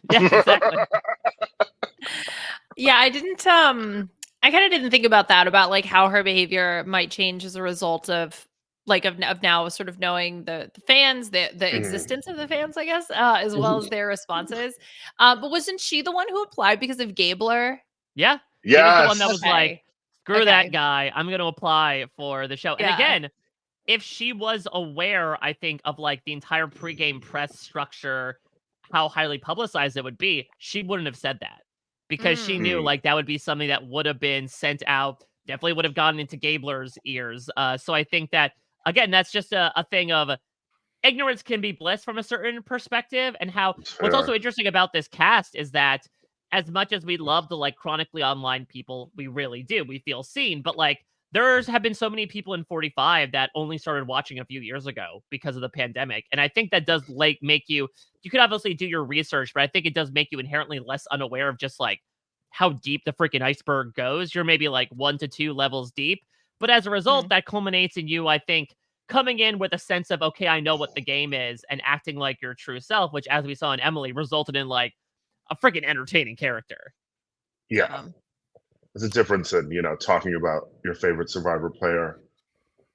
Yeah, exactly. Yeah, I kind of didn't think about that, about like how her behavior might change as a result of like of now sort of knowing the fans, the Mhm. existence of the fans, I guess, as well as their responses. But wasn't she the one who applied because of Gabler? Yeah, she was the one that was Yes. like, Okay. "Screw that Okay. guy, I'm gonna apply for the show." And Yeah. again, if she was aware, I think, of, like, the entire pregame press structure, how highly publicized it would be, she wouldn't have said that. Because she Mm. knew, Mm, like, that would be something that would have been sent out, definitely would have gotten into Gabler's ears, so I think that, again, that's just a thing of ignorance can be bliss from a certain perspective, and how what's also sure. interesting about this cast is that as much as we love the like chronically online people, we really do, we feel seen, but like there's have been so many people in 45 that only started watching a few years ago because of the pandemic, and I think that does like make you could obviously do your research, but I think it does make you inherently less unaware of just like how deep the freaking iceberg goes. You're maybe like 1 to 2 levels deep. But as a result, that culminates in you, I think, coming in with a sense of, okay, I know what the game is, and acting like your true self, which, as we saw in Emily, resulted in like a freaking entertaining character. Yeah. There's a difference in, talking about your favorite Survivor player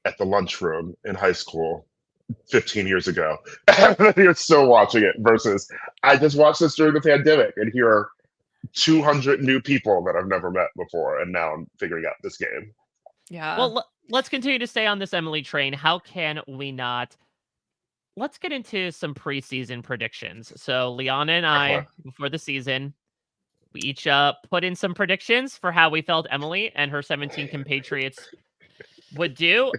at the lunchroom in high school 15 years ago, and you're still watching it, versus I just watched this during the pandemic, and here are 200 new people that I've never met before, and now I'm figuring out this game. Yeah. Well, let's continue to stay on this Emily train. How can we not? Let's get into some preseason predictions. So Liana and I, before the season, we each put in some predictions for how we felt Emily and her 17 compatriots would do.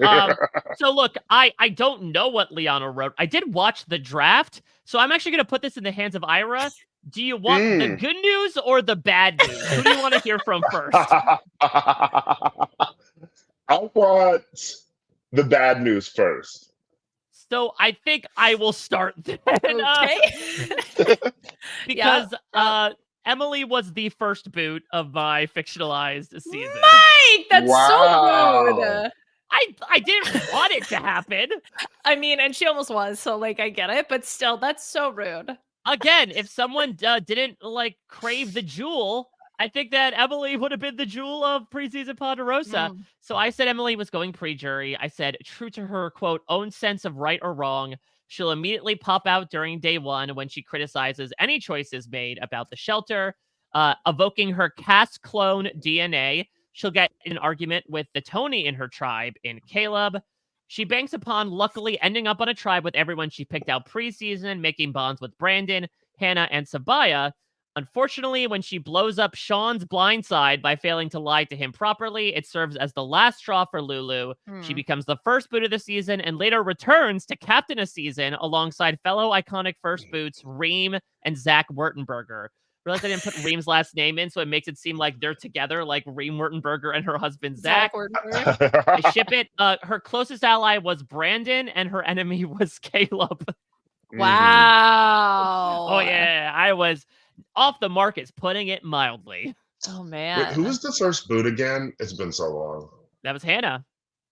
So look, I don't know what Liana wrote. I did watch the draft, so I'm actually going to put this in the hands of Ira. Do you want the good news or the bad news? Who do you want to hear from first? I want the bad news first. So I think I will start then. Okay. Because Emily was the first boot of my fictionalized season. Mike, that's so rude. I didn't want it to happen. I mean, and she almost was, so like I get it, but still, that's so rude. Again, if someone didn't like crave the jewel, I think that Emily would have been the jewel of preseason Ponderosa. So I said Emily was going pre-jury. I said, true to her, quote, own sense of right or wrong, she'll immediately pop out during day one when she criticizes any choices made about the shelter, evoking her cast clone DNA. She'll get in an argument with the Tony in her tribe in Caleb. She banks upon luckily ending up on a tribe with everyone she picked out preseason, making bonds with Brandon, Hannah, and Sabaya. Unfortunately, when she blows up Sean's blind side by failing to lie to him properly, it serves as the last straw for Lulu. She becomes the first boot of the season and later returns to captain a season alongside fellow iconic first boots, Reem and Zach Wurtenberger. Realize I didn't put Reem's last name in, so it makes it seem like they're together, like Reem Wurtenberger and her husband, Zach. I ship it. Her closest ally was Brandon, and her enemy was Caleb. Wow. Oh, yeah. I was off the markets, putting it mildly. Oh, man. Wait, who was the first boot again? It's been so long. That was Hannah.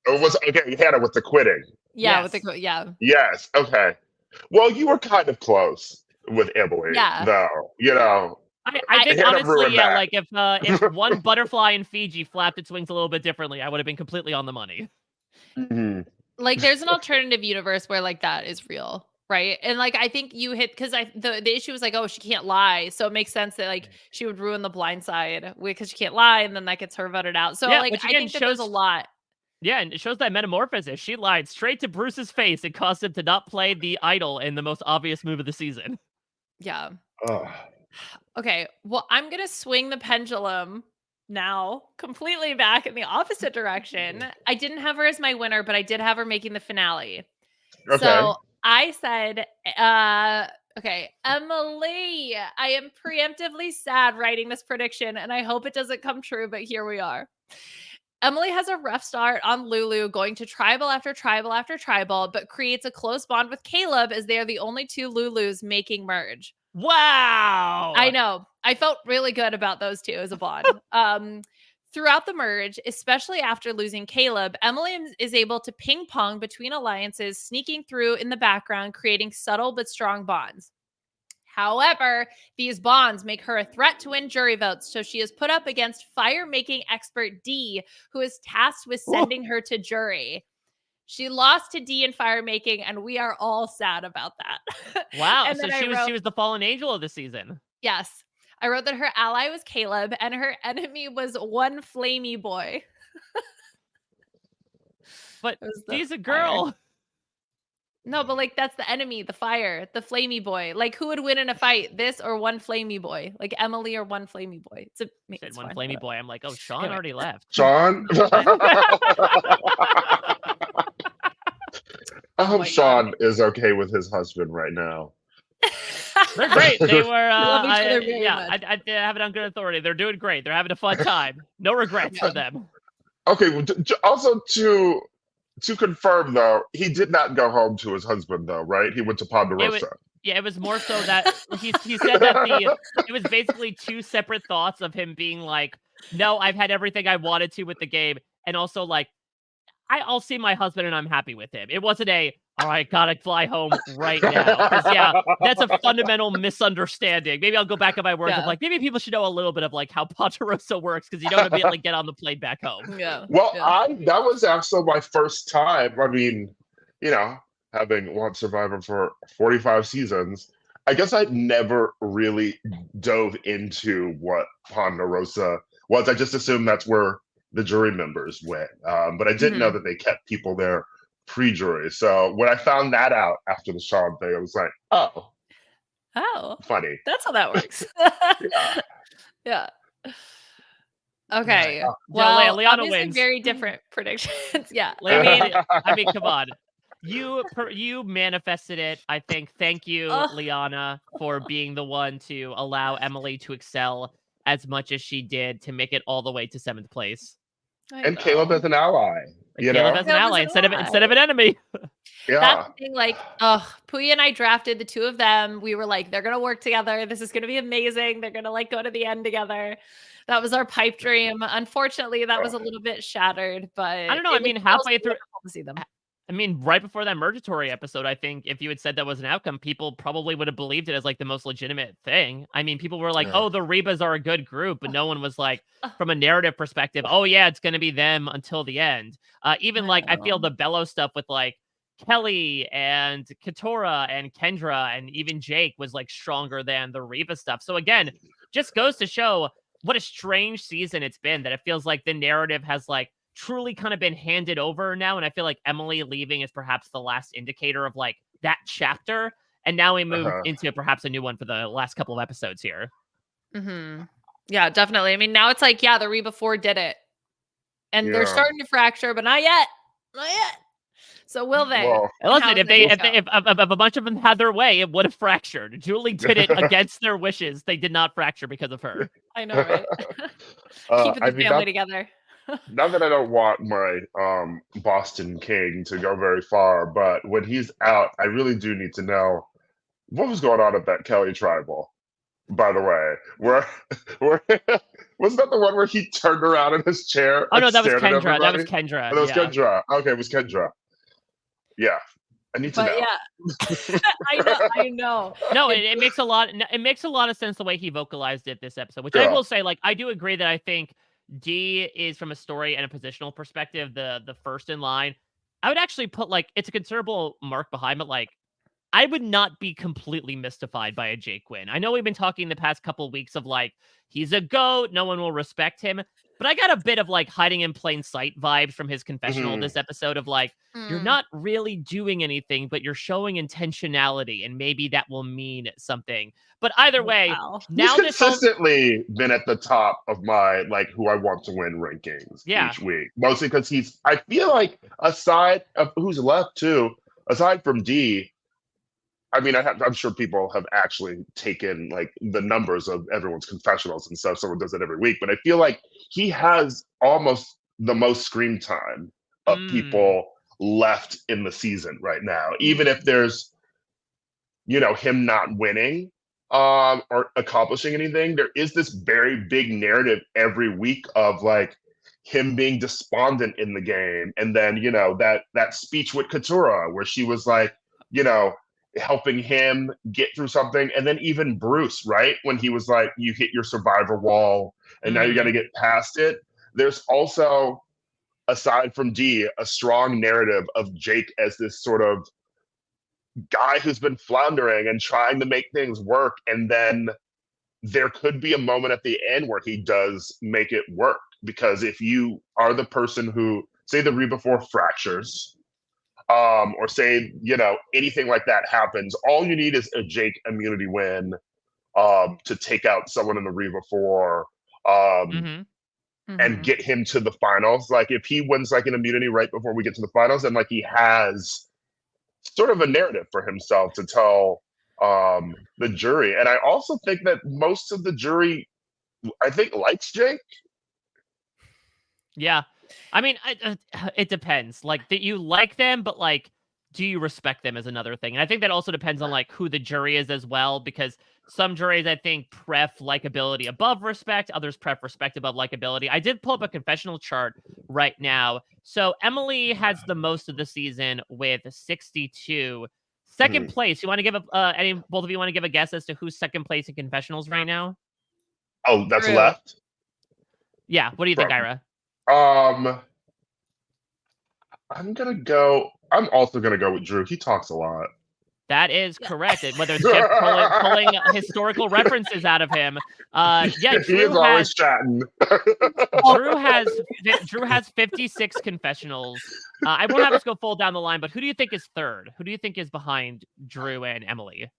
Oh, it was Hannah with the quitting. Yeah, Yes. with the Yes. Okay. Well, you were kind of close with Emily, though. I think Hannah honestly, ruined that. like if one butterfly in Fiji flapped its wings a little bit differently, I would have been completely on the money. Like, there's an alternative universe where like that is real, right? And like I think you hit, because the issue was like, oh, she can't lie, so it makes sense that like she would ruin the blind side because she can't lie, and then that gets her voted out. So like which I again think that there's a lot. Yeah, and it shows that metamorphosis. She lied straight to Bruce's face and caused him to not play the idol in the most obvious move of the season. Yeah. Ugh. Okay, well, I'm going to swing the pendulum now completely back in the opposite direction. I didn't have her as my winner, but I did have her making the finale. Okay. So I said, okay, Emily, I am preemptively sad writing this prediction, and I hope it doesn't come true, but here we are. Emily has a rough start on Lulu, going to tribal after tribal after tribal, but creates a close bond with Caleb as they are the only two Lulus making merge. Wow. I know. I felt really good about those two as a bond. Throughout the merge, especially after losing Caleb, Emily is able to ping pong between alliances, sneaking through in the background, creating subtle but strong bonds. However, these bonds make her a threat to win jury votes, so she is put up against fire-making expert D, who is tasked with sending her to jury. She lost to D in fire making, and we are all sad about that. Wow. And So then she was the fallen angel of the season. Yes. I wrote that her ally was Caleb, and her enemy was one flamey boy. But she's a girl. Fire. No, but like that's the enemy, the fire, the flamey boy. Like who would win in a fight, this or one flamey boy? Like Emily or one flamey boy? It's one fine, flamey but... boy. I'm like, oh, Sean already left. Sean? I hope Sean is okay with his husband right now. They're great. They were, I I have it on good authority. They're doing great. They're having a fun time. No regrets for them. Okay. Well, also to confirm though, he did not go home to his husband though, right? He went to Ponderosa. Yeah, it was more so that he said that it was basically two separate thoughts of him being like, "No, I've had everything I wanted to with the game," and also like, I'll see my husband and I'm happy with him. It wasn't all right, gotta fly home right now. Because yeah, that's a fundamental misunderstanding. Maybe I'll go back on my words of Yeah. like, maybe people should know a little bit of like how Ponderosa works because you don't immediately get on the plane back home. Yeah. Well, Yeah. that was actually my first time. I mean, you know, having watched Survivor for 45 seasons, I guess I'd never really dove into what Ponderosa was. I just assumed that's where the jury members went. But I didn't know Mhm. that they kept people there pre-jury. So when I found that out after the Sean thing, I was like, oh, Oh, funny. that's how that works. Yeah. Yeah. Okay. Yeah, Well, Liana obviously wins. very different predictions. Yeah. I mean, come on. You manifested it, I think. Thank you, Ugh. Liana, for being the one to allow Emily to excel as much as she did to make it all the way to 7th place. I And Caleb know. as an ally, And you Caleb know? as an Caleb was ally an instead of ally. an enemy. That's Yeah. the thing, like, Puya and I drafted the two of them. We were like, they're gonna work together. This is gonna be amazing. They're gonna like go to the end together. That was our pipe dream. Unfortunately, that was a little bit shattered, I but don't know. I it was mean, still halfway through, wonderful to see them. I mean, right before that Murgatory episode, I think if you had said that was an outcome, people probably would have believed it as like the most legitimate thing. I mean, people were like, Yeah. "Oh, the Rebas are a good group," but no one was like, Ugh. from a narrative perspective, "Oh yeah, it's going to be them until the end." Even I like I feel know. the Bello stuff with like Kelly and Katora and Kendra and even Jake was like stronger than the Reba stuff. So again, just goes to show what a strange season it's been that it feels like the narrative has like truly kind of been handed over now. And I feel like Emily leaving is perhaps the last indicator of like that chapter. And now we move Uh-huh. into perhaps a new one for the last couple of episodes here. Mm-hmm. Yeah, definitely. I mean, now it's like, yeah, the Reba 4 did it. And they're Yeah. starting to fracture, but not yet. Not yet. So will they? Well, And And listen, how's if that they gonna if, go? if a bunch of them had their way, it would have fractured. Julie did it against their wishes. They did not fracture because of her. I know, right? Keeping I the mean, family together. not that I don't want my Boston King to go very far, but when he's out, I really do need to know what was going on at that Kelly tribal. By the way, where wasn't that the one where he turned around in his chair Oh and no, that was stared at Kendra. That was everybody? Kendra. Oh, that was Yeah. Kendra. Okay, it was Kendra. Yeah, I need to But know. yeah, I know. No, it makes a lot. It makes a lot of sense the way he vocalized it this episode. Which I Yeah. will say, like, I do agree that I think D is from a story and a positional perspective the first in line. I would actually put like it's a considerable mark behind, but like I would not be completely mystified by a Jake win. I know we've been talking the past couple of weeks of like he's a goat, no one will respect him, but I got a bit of like hiding in plain sight vibes from his confessional Mhm. this episode of like you're Mm. not really doing anything, but you're showing intentionality, and maybe that will mean something. But either way, Wow. He's now this whole consistently been at the top of my like who I want to win rankings Yeah. each week. Mostly because I feel like aside of who's left too, aside from D, I mean, I'm sure people have actually taken like the numbers of everyone's confessionals and stuff. Someone does it every week, but I feel like he has almost the most screen time of people left in the season right now. Even if there's, him not winning or accomplishing anything, there is this very big narrative every week of like him being despondent in the game, and then that speech with Katura where she was like, you know helping him get through something. And then even Bruce, right? When he was like, you hit your survivor wall and now you got to get past it. There's also, aside from D, a strong narrative of Jake as this sort of guy who's been floundering and trying to make things work. And then there could be a moment at the end where he does make it work. Because if you are the person who, say the Reba 4 fractures, or say, anything like that happens, all you need is a Jake immunity win to take out someone in the Reba 4 and Mhm. get him to the finals. Like if he wins like an immunity right before we get to the finals, then like he has sort of a narrative for himself to tell the jury. And I also think that most of the jury, I think, likes Jake. Yeah. I mean, it depends. Like that you like them, but like, do you respect them is another thing. And I think that also depends on like who the jury is as well, because some juries I think pref likability above respect, others pref respect above likability. I did pull up a confessional chart right now. So Emily has the most of the season with 62. Second place, you want to give both of you want to give a guess as to who's second place in confessionals right now? Oh, that's Drew. left. Yeah, what do you think, Ira? I'm also gonna go with Drew. He talks a lot. That is Yeah. correct. Whether it's Jeff pulling historical references out of him. Yeah, He is always chatting. Drew has 56 confessionals. I won't have us go full down the line, but who do you think is third? Who do you think is behind Drew and Emily?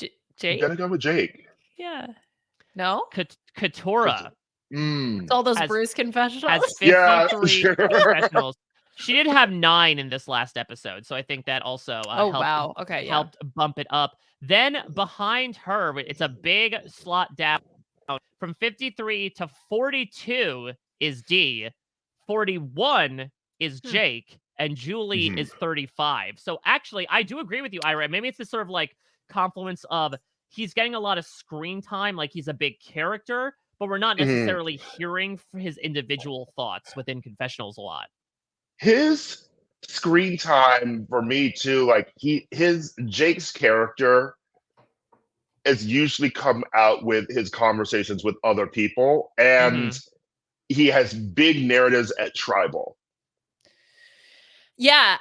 I'm Jake? gonna go with Jake. Yeah. No? Katora It's all those Bruce confessionals? has 53 confessionals. She did have 9 in this last episode, so I think that also helped bump it up. Then behind her, it's a big slot down. From 53 to 42 is D, 41 is Jake, and Julie is 35. So actually, I do agree with you, Ira. Maybe it's this sort of like confluence of he's getting a lot of screen time, like he's a big character, but we're not necessarily hearing his individual thoughts within confessionals a lot. His screen time for me too, like Jake's character has usually come out with his conversations with other people, and he has big narratives at Tribal. Yeah,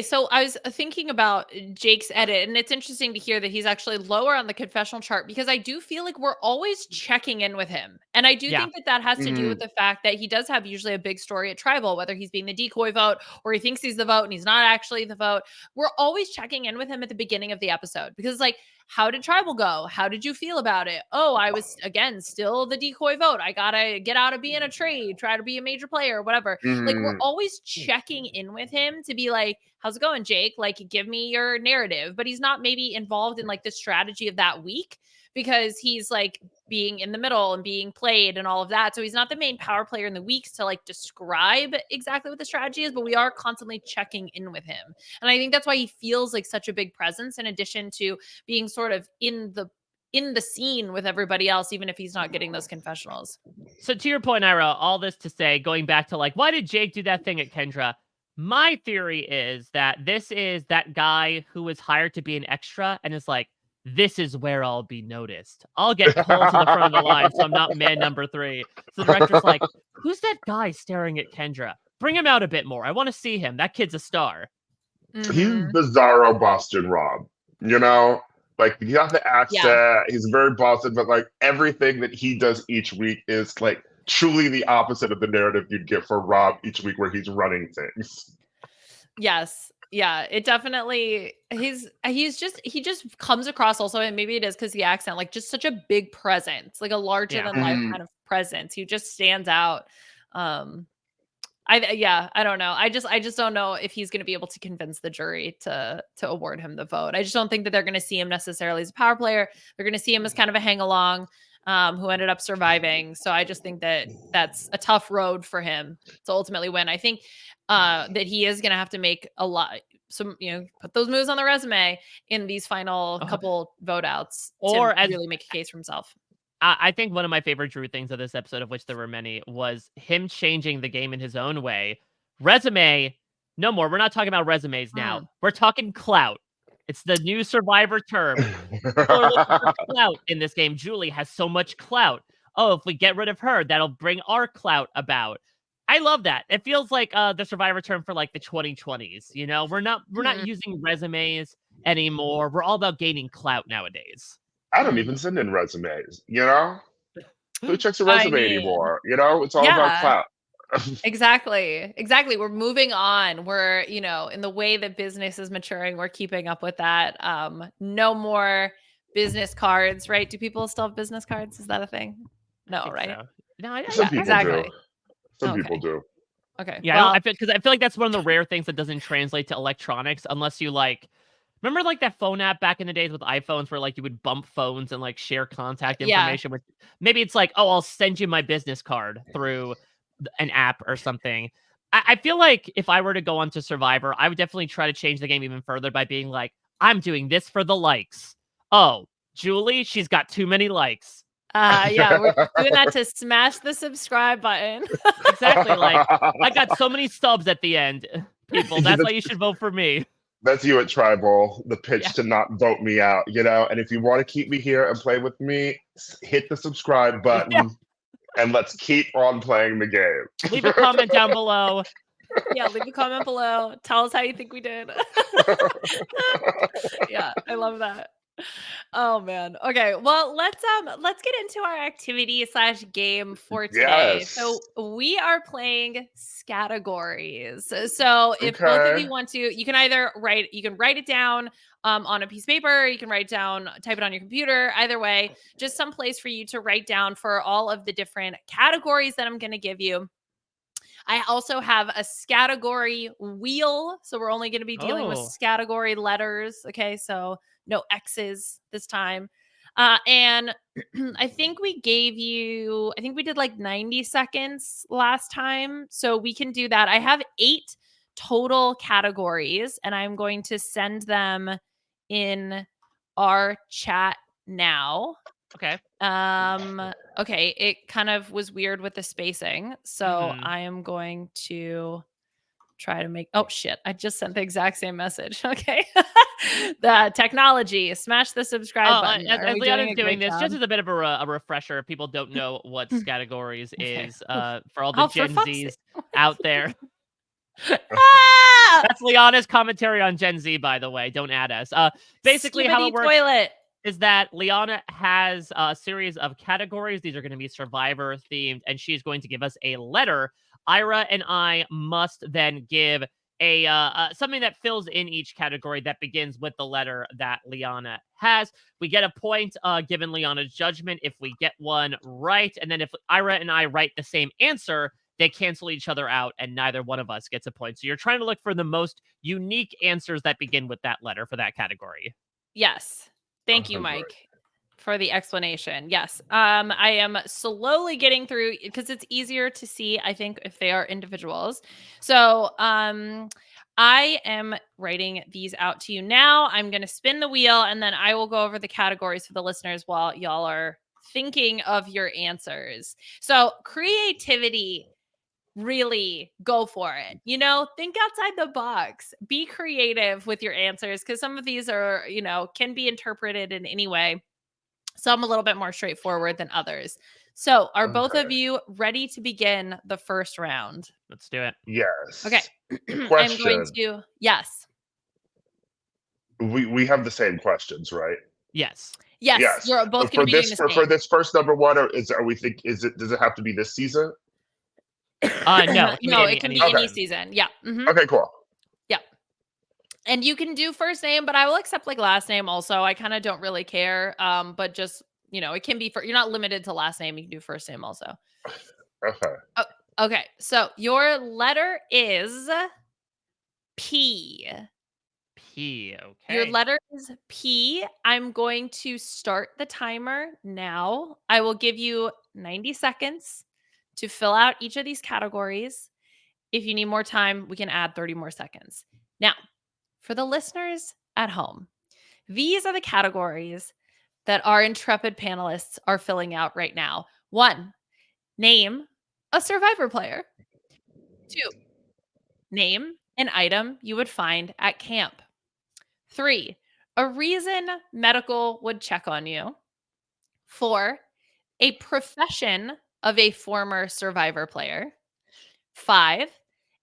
so I was thinking about Jake's edit, and it's interesting to hear that he's actually lower on the confessional chart, because I do feel like we're always checking in with him. And I do think that has to do with the fact that he does have usually a big story at Tribal, whether he's being the decoy vote or he thinks he's the vote and he's not actually the vote. We're always checking in with him at the beginning of the episode, because like, how did Tribal go? How did you feel about it? Oh, I was, again, still the decoy vote. I gotta get out of being a trade, try to be a major player, whatever. Like, we're always checking in with him to be like, how's it going, Jake? Like, give me your narrative. But he's not maybe involved in like the strategy of that week, because he's like being in the middle and being played and all of that. So he's not the main power player in the weeks to like describe exactly what the strategy is, but we are constantly checking in with him. And I think that's why he feels like such a big presence, in addition to being sort of in the scene with everybody else, even if he's not getting those confessionals. So to your point, Ira, all this to say, going back to like, why did Jake do that thing at Kendra? My theory is that this is that guy who was hired to be an extra and is like, this is where I'll be noticed. I'll get called to the front of the line, so I'm not man number 3. So the director's like, who's that guy staring at Kendra? Bring him out a bit more. I want to see him. That kid's a star. He's bizarro Boston Rob, you know? Like, he got the accent, he's very Boston, but like everything that he does each week is like truly the opposite of the narrative you'd get for Rob each week, where he's running things. Yes. Yeah, it definitely, he just comes across also, and maybe it is because the accent, like just such a big presence, like a larger than life kind of presence. He just stands out. I don't know. I just don't know if he's going to be able to convince the jury to award him the vote. I just don't think that they're going to see him necessarily as a power player. They're going to see him as kind of a hang along, who ended up surviving. So I just think that that's a tough road for him to ultimately win. I think that he is going to have to make put those moves on the resume in these final couple vote outs to really make a case for himself. I think one of my favorite Drew things of this episode, of which there were many, was him changing the game in his own way. Resume, no more. We're not talking about resumes now. We're talking clout. It's the new Survivor term. People are looking for clout in this game. Julie has so much clout. Oh, if we get rid of her, that'll bring our clout about. I love that. It feels like the Survivor term for like the 2020s. You know, we're not using resumes anymore. We're all about gaining clout nowadays. I don't even send in resumes, you know? Who checks a resume anymore? You know, it's all about clout. Exactly. We're moving on. We're, in the way that business is maturing, we're keeping up with that. No more business cards, right? Do people still have business cards? Is that a thing? No, right? So. No, Some people exactly. do. Some people do. Okay. Yeah, well, I feel like that's one of the rare things that doesn't translate to electronics, unless you like. Remember like that phone app back in the days with iPhones where like you would bump phones and like share contact information with, maybe it's like, oh, I'll send you my business card through an app or something. I feel like if I were to go on to Survivor, I would definitely try to change the game even further by being like, I'm doing this for the likes. Oh, Julie, she's got too many likes. Yeah, we're doing that to smash the subscribe button. Exactly. Like, I got so many subs at the end, people. That's why That's- you should vote for me. That's you at Tribal, the pitch Yeah. to not vote me out, you know? And if you want to keep me here and play with me, hit the subscribe button Yeah. and let's keep on playing the game. Leave a comment down below. Yeah, leave a comment below. Tell us how you think we did. Yeah, I love that. Oh man. Okay. Well, let's get into our activity / game for today. Yes. So we are playing categories. So if both of Okay. you want to, you can either write it down on a piece of paper, you can type it on your computer, either way, just some place for you to write down for all of the different categories that I'm going to give you. I also have a category wheel. So we're only going to be dealing with category letters. Okay. So no X's this time. And I think we did like 90 seconds last time. So we can do that. I have 8 total categories and I'm going to send them in our chat now. Okay. Okay, it kind of was weird with the spacing. So I am going to try to make oh shit, I just sent the exact same message. Okay. The technology, smash the subscribe button. As Liana's doing this, just as a bit of a refresher, if people don't know what categories is for all the Gen Zs out there. That's Liana's commentary on Gen Z, by the way. Don't add us. Basically, how it works is that Liana has a series of categories. These are going to be Survivor themed, and she's going to give us a letter. Ira and I must then give a something that fills in each category that begins with the letter that Liana has. We get a point given Liana's judgment if we get one right, and then if Ira and I write the same answer, they cancel each other out, and neither one of us gets a point. So you're trying to look for the most unique answers that begin with that letter for that category. Yes. Thank you, Mike, for the explanation. Yes. I am slowly getting through because it's easier to see, I think, if they are individuals. So I am writing these out to you now. I'm going to spin the wheel and then I will go over the categories for the listeners while y'all are thinking of your answers. So creativity. Really go for it. You know, think outside the box. Be creative with your answers because some of these are, can be interpreted in any way. Some a little bit more straightforward than others. So, are both of you ready to begin the first round? Let's do it. Yes. Okay. Question. I'm going to yes. We have the same questions, right? Yes. Yes. You're both going to be doing the same. For this first number one, or does it have to be this season? No. It can be any season. Yeah. Mm-hmm. Okay, cool. Yeah. And you can do first name, but I will accept like last name also. I kind of don't really care. But just, it can be you're not limited to last name. You can do first name also. Okay. Okay. So your letter is P. P. Okay. Your letter is P. I'm going to start the timer now. I will give you 90 seconds to fill out each of these categories. If you need more time, we can add 30 more seconds. Now, for the listeners at home, these are the categories that our intrepid panelists are filling out right now. 1, name a Survivor player. 2, name an item you would find at camp. 3, a reason medical would check on you. 4, a profession of a former Survivor player. 5,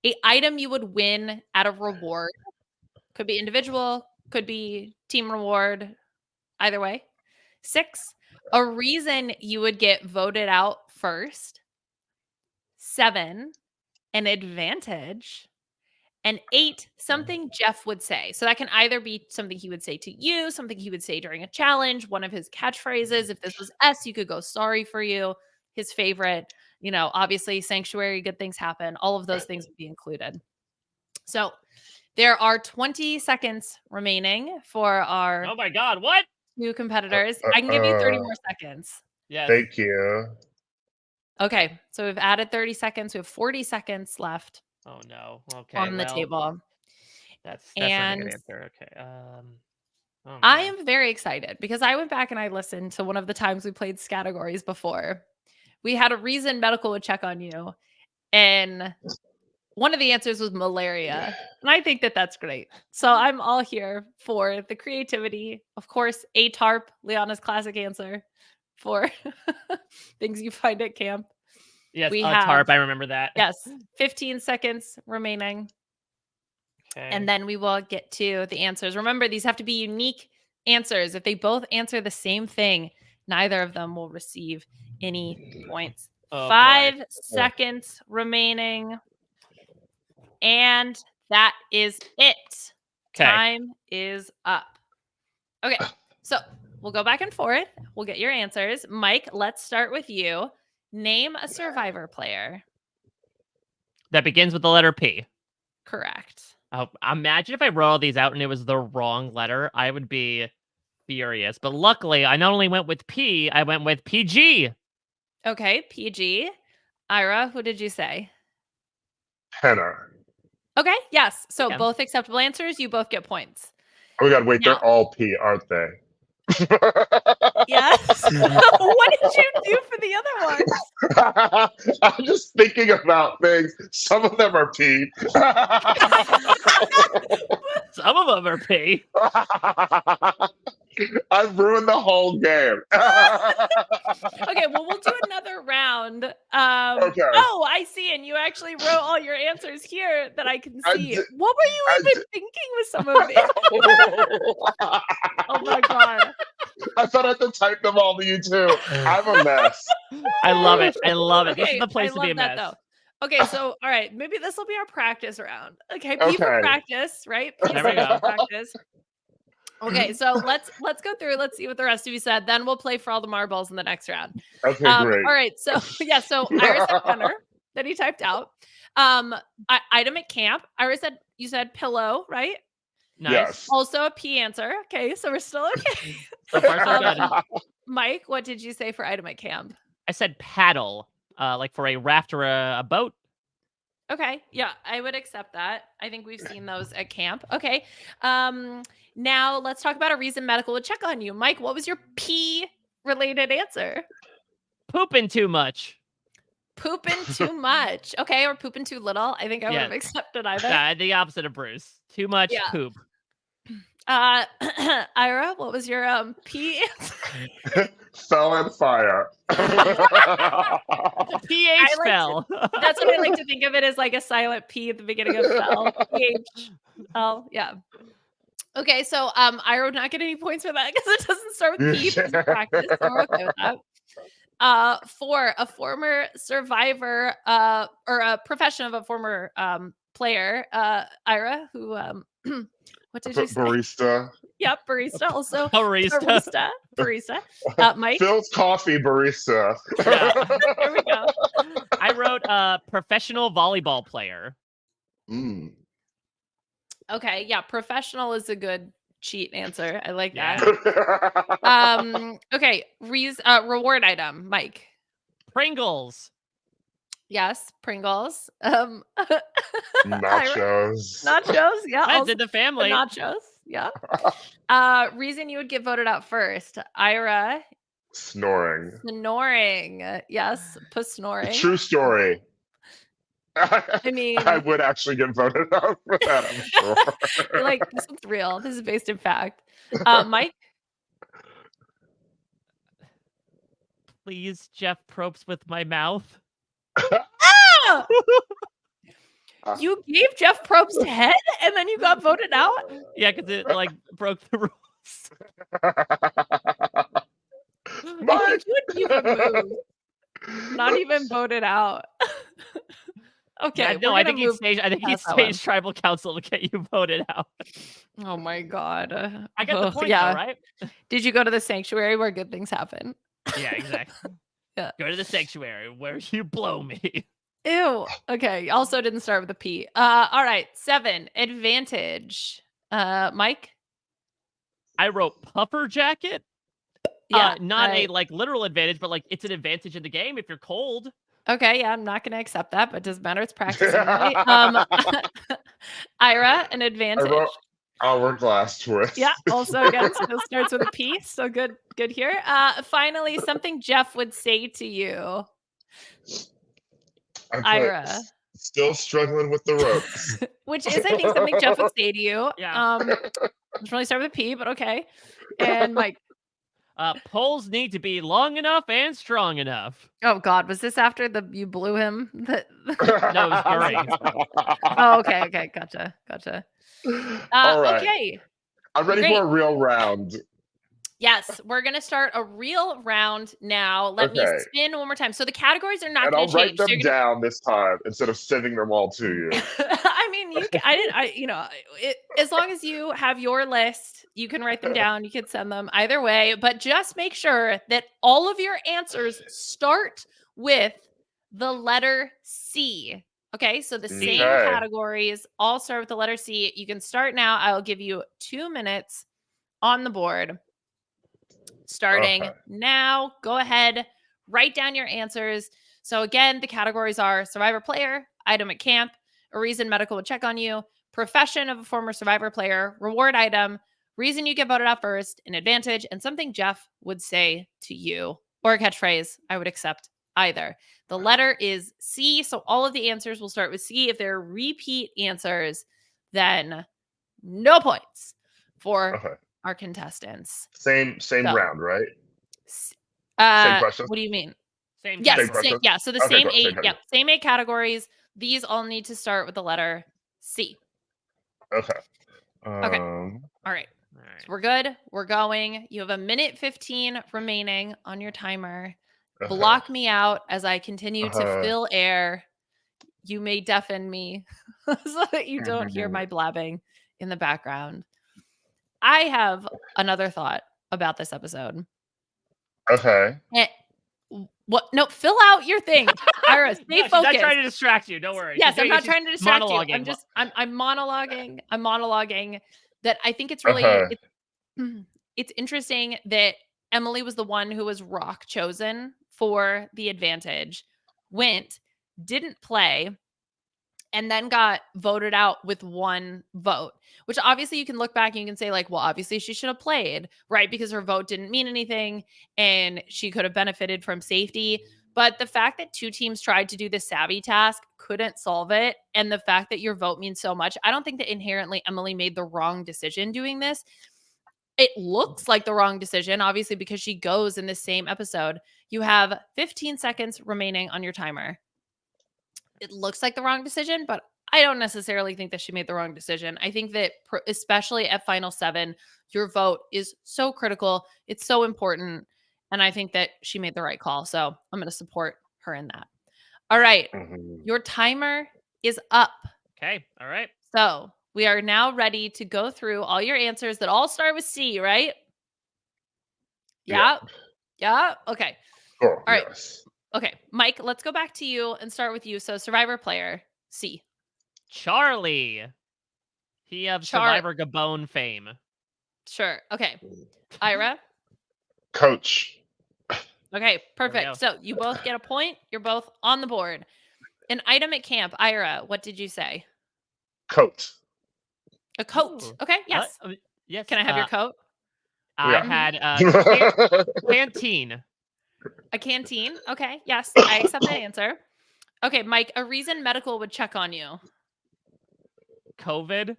a item you would win at a reward. Could be individual, could be team reward, either way. 6, a reason you would get voted out first. 7, an advantage. And 8, something Jeff would say. So that can either be something he would say to you, something he would say during a challenge, one of his catchphrases. If this was S, you could go sorry for you. His favorite, obviously sanctuary, good things happen. All of those things would be included. So there are 20 seconds remaining for our oh my God, what? 2 competitors. I can give you 30 more seconds. Yes. Thank you. Okay. So we've added 30 seconds. We have 40 seconds left. Oh no. Okay. on the Well, table. that's not a good And answer. Okay. Oh I man. am very excited because I went back and I listened to one of the times we played categories before. We had a reason medical would check on you, and one of the answers was malaria. And I think that that's great. So I'm all here for the creativity. Of course, a tarp, Liana's classic answer for things you find at camp. Yes, We a have, tarp. I remember that. yes, 15 seconds remaining. Okay. And then we will get to the answers. Remember, these have to be unique answers. If they both answer the same thing, neither of them will receive any points. Oh, boy. 5 seconds remaining. And that is it. Okay. Time is up. Okay, so we'll go back and forth. We'll get your answers. Mike, let's start with you. Name a Survivor player. That begins with the letter P. Correct. Oh, imagine if I wrote all these out and it was the wrong letter. I would be furious. But luckily, I not only went with P, I went with PG. Okay, PG. Ira, who did you say? Henna. Okay, yes. So Yeah. both acceptable answers. You both get points. Oh my God, wait, Now- they're all P, aren't they? Yes. What did you do for the other ones? I'm just thinking about things. Some of them are P. Some of them are P. I've ruined the whole game. Okay, well, we'll do another round. Okay. Oh, I see. And you actually wrote all your answers here that I can I see. did- What were you even thinking with some of it? Oh my God. I thought I had to type them all to you too. I'm a mess. I love it. I love it. This Okay, is the place I to be a love that mess. though. Okay, so all right, maybe this will be our practice round. Okay, P for Okay. practice, right? P There we for go. practice. Okay, so let's go through. Let's see what the rest of you said. Then we'll play for all the marbles in the next round. Okay, great. All right, so yeah, so Ira said Penner that he typed out. Item at camp. Ira said you said pillow, right? Nice. Yes. Also a P answer. Okay, so we're still okay. So far, so good. Mike, what did you say for item at camp? I said paddle, like for a raft or a boat. Okay, yeah, I would accept that. I think we've seen those at camp. Okay, now let's talk about a reason medical would check on you. Mike, what was your P related answer? Pooping too much. Pooping too much. Okay, or pooping too little. I think I would have accepted either. The opposite of Bruce. Too much poop. Ira, what was your P answer? Fell in fire. The PH fell. That's what I like to think of it as, like a silent P at the beginning of fell. PH. Oh, yeah. Okay, so Ira would not get any points for that because it doesn't start with P. It's practice, so we're okay with that. For a former survivor or a profession of a former player, Ira, who what did you say? Barista. Yep, barista. Also Barista. Barista. Mike. Phil's coffee barista. There we go. I wrote professional volleyball player. Mm. Okay, yeah, professional is a good cheat answer. I like Yeah. that. Okay, reward item, Mike. Pringles. Yes, Pringles. Nachos. Nachos, yeah. I also did the family. nachos, yeah. Reason you would get voted out first, Ira. Snoring. Snoring. Yes, snoring. True story. I mean, I would actually get voted out for that, I'm sure. you're like, this is real. This is based in fact. Mike. Please, Jeff Probst with my mouth. Ah! You gave Jeff Probst head and then you got voted out? Yeah, because it like broke the rules. I think you would even move. Not even voted out. Okay. Yeah, no, I think he staged tribal council to get you voted out. Oh my God. I got the point, yeah. though, right? Did you go to the sanctuary where good things happen? Yeah, exactly. Yeah. Go to the sanctuary where you blow me. Ew. Okay. Also didn't start with a P. All right. 7. Advantage. Mike? I wrote puffer jacket. Yeah. Not a like literal advantage, but like it's an advantage in the game if you're cold. Okay, yeah, I'm not going to accept that, but it doesn't matter. It's practice anyway. Ira, an I advantage. wrote hourglass twist. Yeah, also again, still starts with a P. So good here. Finally, something Jeff would say to you, I put Ira. still struggling with the ropes. Which is, I think, something Jeff would say to you. Yeah. Doesn't really start with a P, but okay. And Mike. Poles need to be long enough and strong enough. Oh God, was this after you blew him? No, it was during. Oh, okay, gotcha. All right. Okay. I'm ready Great. for a real round. Yes, we're gonna start a real round now. Let me Okay. spin one more time. So the categories are not And going I'll to write change. them down this time instead of sending them all to you. I mean, as long as you have your list, you can write them down. You can send them either way, but just make sure that all of your answers start with the letter C. Okay, so the same categories all start with the letter C. You can start now. I'll give you 2 minutes on the board. Starting now. Go ahead, write down your answers. So again, the categories are Survivor player, item at camp, a reason medical would check on you, profession of a former Survivor player, reward item, reason you get voted out first, an advantage, and something Jeff would say to you, or a catchphrase. I would accept either. The letter is C, so all of the answers will start with C. If they're repeat answers, then no points for our contestants. Same round, right? Same question. What do you mean? Same. Yes. Yeah. So the same 8. Yep. Same 8 categories. These all need to start with the letter C. Okay. Okay. All right. So we're good. We're going. You have 1:15 remaining on your timer. Block me out as I continue to fill air. You may deafen me so that you don't hear my blabbing in the background. I have another thought about this episode. Okay. What? No, fill out your thing. Ira, stay focused. I'm not trying to distract you. Don't worry. Yes, I'm not trying to distract you. I'm monologuing. I'm monologuing that I think it's really, it's interesting that Emily was the one who was rock chosen for the advantage, didn't play, and then got voted out with 1 vote, which obviously you can look back and you can say like, well, obviously she should have played, right? Because her vote didn't mean anything and she could have benefited from safety. But the fact that 2 teams tried to do the savvy task, couldn't solve it, and the fact that your vote means so much, I don't think that inherently Emily made the wrong decision doing this. It looks like the wrong decision, obviously, because she goes in the same episode. You have 15 seconds remaining on your timer. It looks like the wrong decision, but I don't necessarily think that she made the wrong decision. I think that especially at Final 7, your vote is so critical. It's so important. And I think that she made the right call. So I'm going to support her in that. All right. Your timer is up. Okay. All right. So we are now ready to go through all your answers that all start with C, right? Yeah. Okay. Cool. All right. Yes. Okay, Mike, let's go back to you and start with you. So Survivor player, C. Charlie. He of Survivor Gabon fame. Sure. Okay. Ira? Coach. Okay, perfect. So you both get a point. You're both on the board. An item at camp. Ira, what did you say? Coat. A coat. Ooh. Okay, yes. Yes. Can I have your coat? I had a canteen. A canteen. Okay. Yes. I accept that answer. Okay, Mike, a reason medical would check on you. COVID.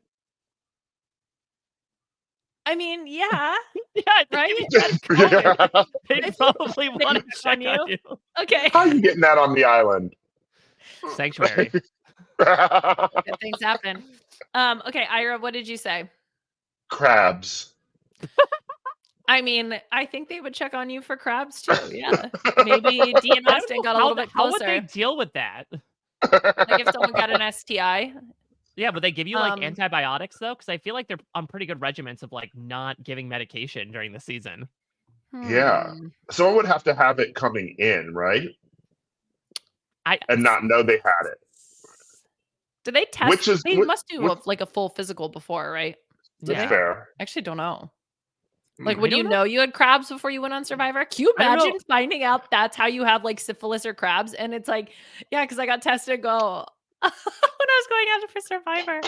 I mean, yeah. Right? They probably want to check on you. Okay. How are you getting that on the island? Sanctuary. Good things happen. Okay, Ira, what did you say? Crabs. I mean, I think they would check on you for crabs too. Yeah. Maybe Dee and Austin got a little bit closer. How would they deal with that? Like if someone got an STI. Yeah, but they give you like antibiotics though? Because I feel like they're on pretty good regiments of like not giving medication during the season. Yeah. Someone would have to have it coming in, right? And not know they had it. Do they test? They must do like a full physical before, right? That's fair. Actually, don't know. Like, I would you don't know you had crabs before you went on Survivor? Can you I don't know. imagine finding out that's how you have like syphilis or crabs? And it's like, yeah, because I got tested go when I was going out for Survivor.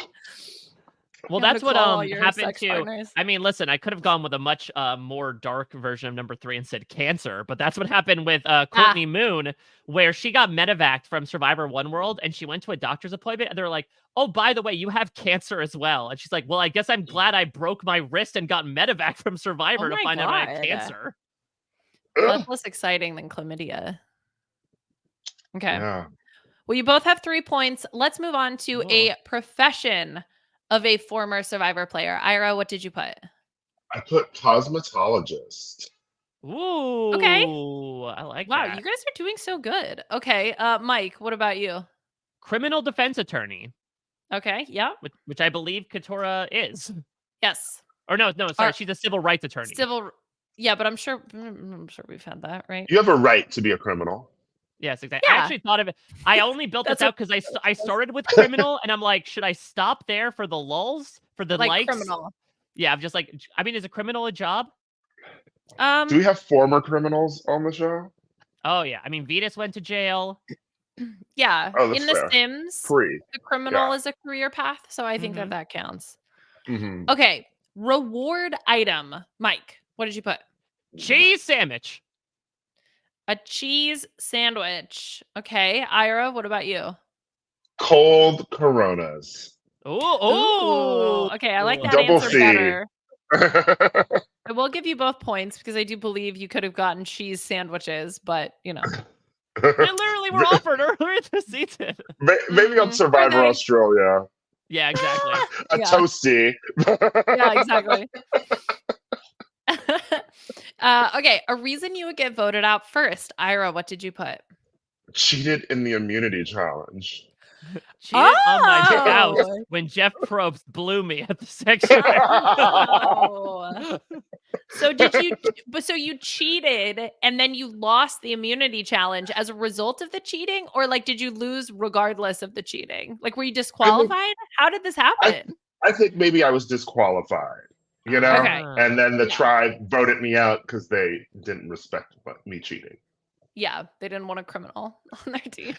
Well, Having that's to what call all your happened sex to. partners. I mean, listen, I could have gone with a much more dark version of number 3 and said cancer, but that's what happened with Courtney Moon, where she got medevaced from Survivor One World, and she went to a doctor's appointment, and they're like, "Oh, by the way, you have cancer as well." And she's like, "Well, I guess I'm glad I broke my wrist and got medevac from Survivor to my find out I had God. cancer." Well, that's less exciting than chlamydia. Okay. Yeah. Well, you both have 3 points. Let's move on to Cool. a profession of a former Survivor player. Ira, what did you put? I put cosmetologist. Ooh, I like Wow, that. you guys are doing so good. Okay, Mike, what about you? Criminal defense attorney, Okay, yeah, which I believe Katora is. yes. Or no, sorry, Are she's a civil rights attorney. yeah, but I'm sure we've had that, right? You have a right to be a criminal. Yes, exactly. I Yeah. actually thought of it. I only built this That's out because I started with criminal, and I'm like, should I stop there for the lulls, for the like likes? criminal. Yeah, I'm just like, I mean, is a criminal a job? Do we have former criminals on the show? Oh yeah, I mean, Venus went to jail. Yeah, Oh, that's in The fair. Sims, Free. the criminal Yeah. is a career path, so I think Mhm. that counts. Hmm. Okay, reward item. Mike, what did you put? Cheese sandwich. A cheese sandwich. Okay, Ira, what about you? Cold Coronas. Oh, Okay, I like that Double answer C. better. I will give you both points because I do believe you could have gotten cheese sandwiches, but They literally were offered earlier this season. Maybe on Were Survivor they? Australia. Yeah, exactly. A Yeah. toasty. Yeah, exactly. Okay, a reason you would get voted out first. Ira, what did you put? Cheated in the immunity challenge. Cheated on my Oh! spouse when Jeff Probst blew me at the sanctuary. Oh. So you cheated and then you lost the immunity challenge as a result of the cheating, or like did you lose regardless of the cheating? Like were you disqualified? How did this happen? I think maybe I was disqualified, you know? Okay. And then the Yeah. tribe voted me out because they didn't respect me cheating. Yeah, they didn't want a criminal on their team.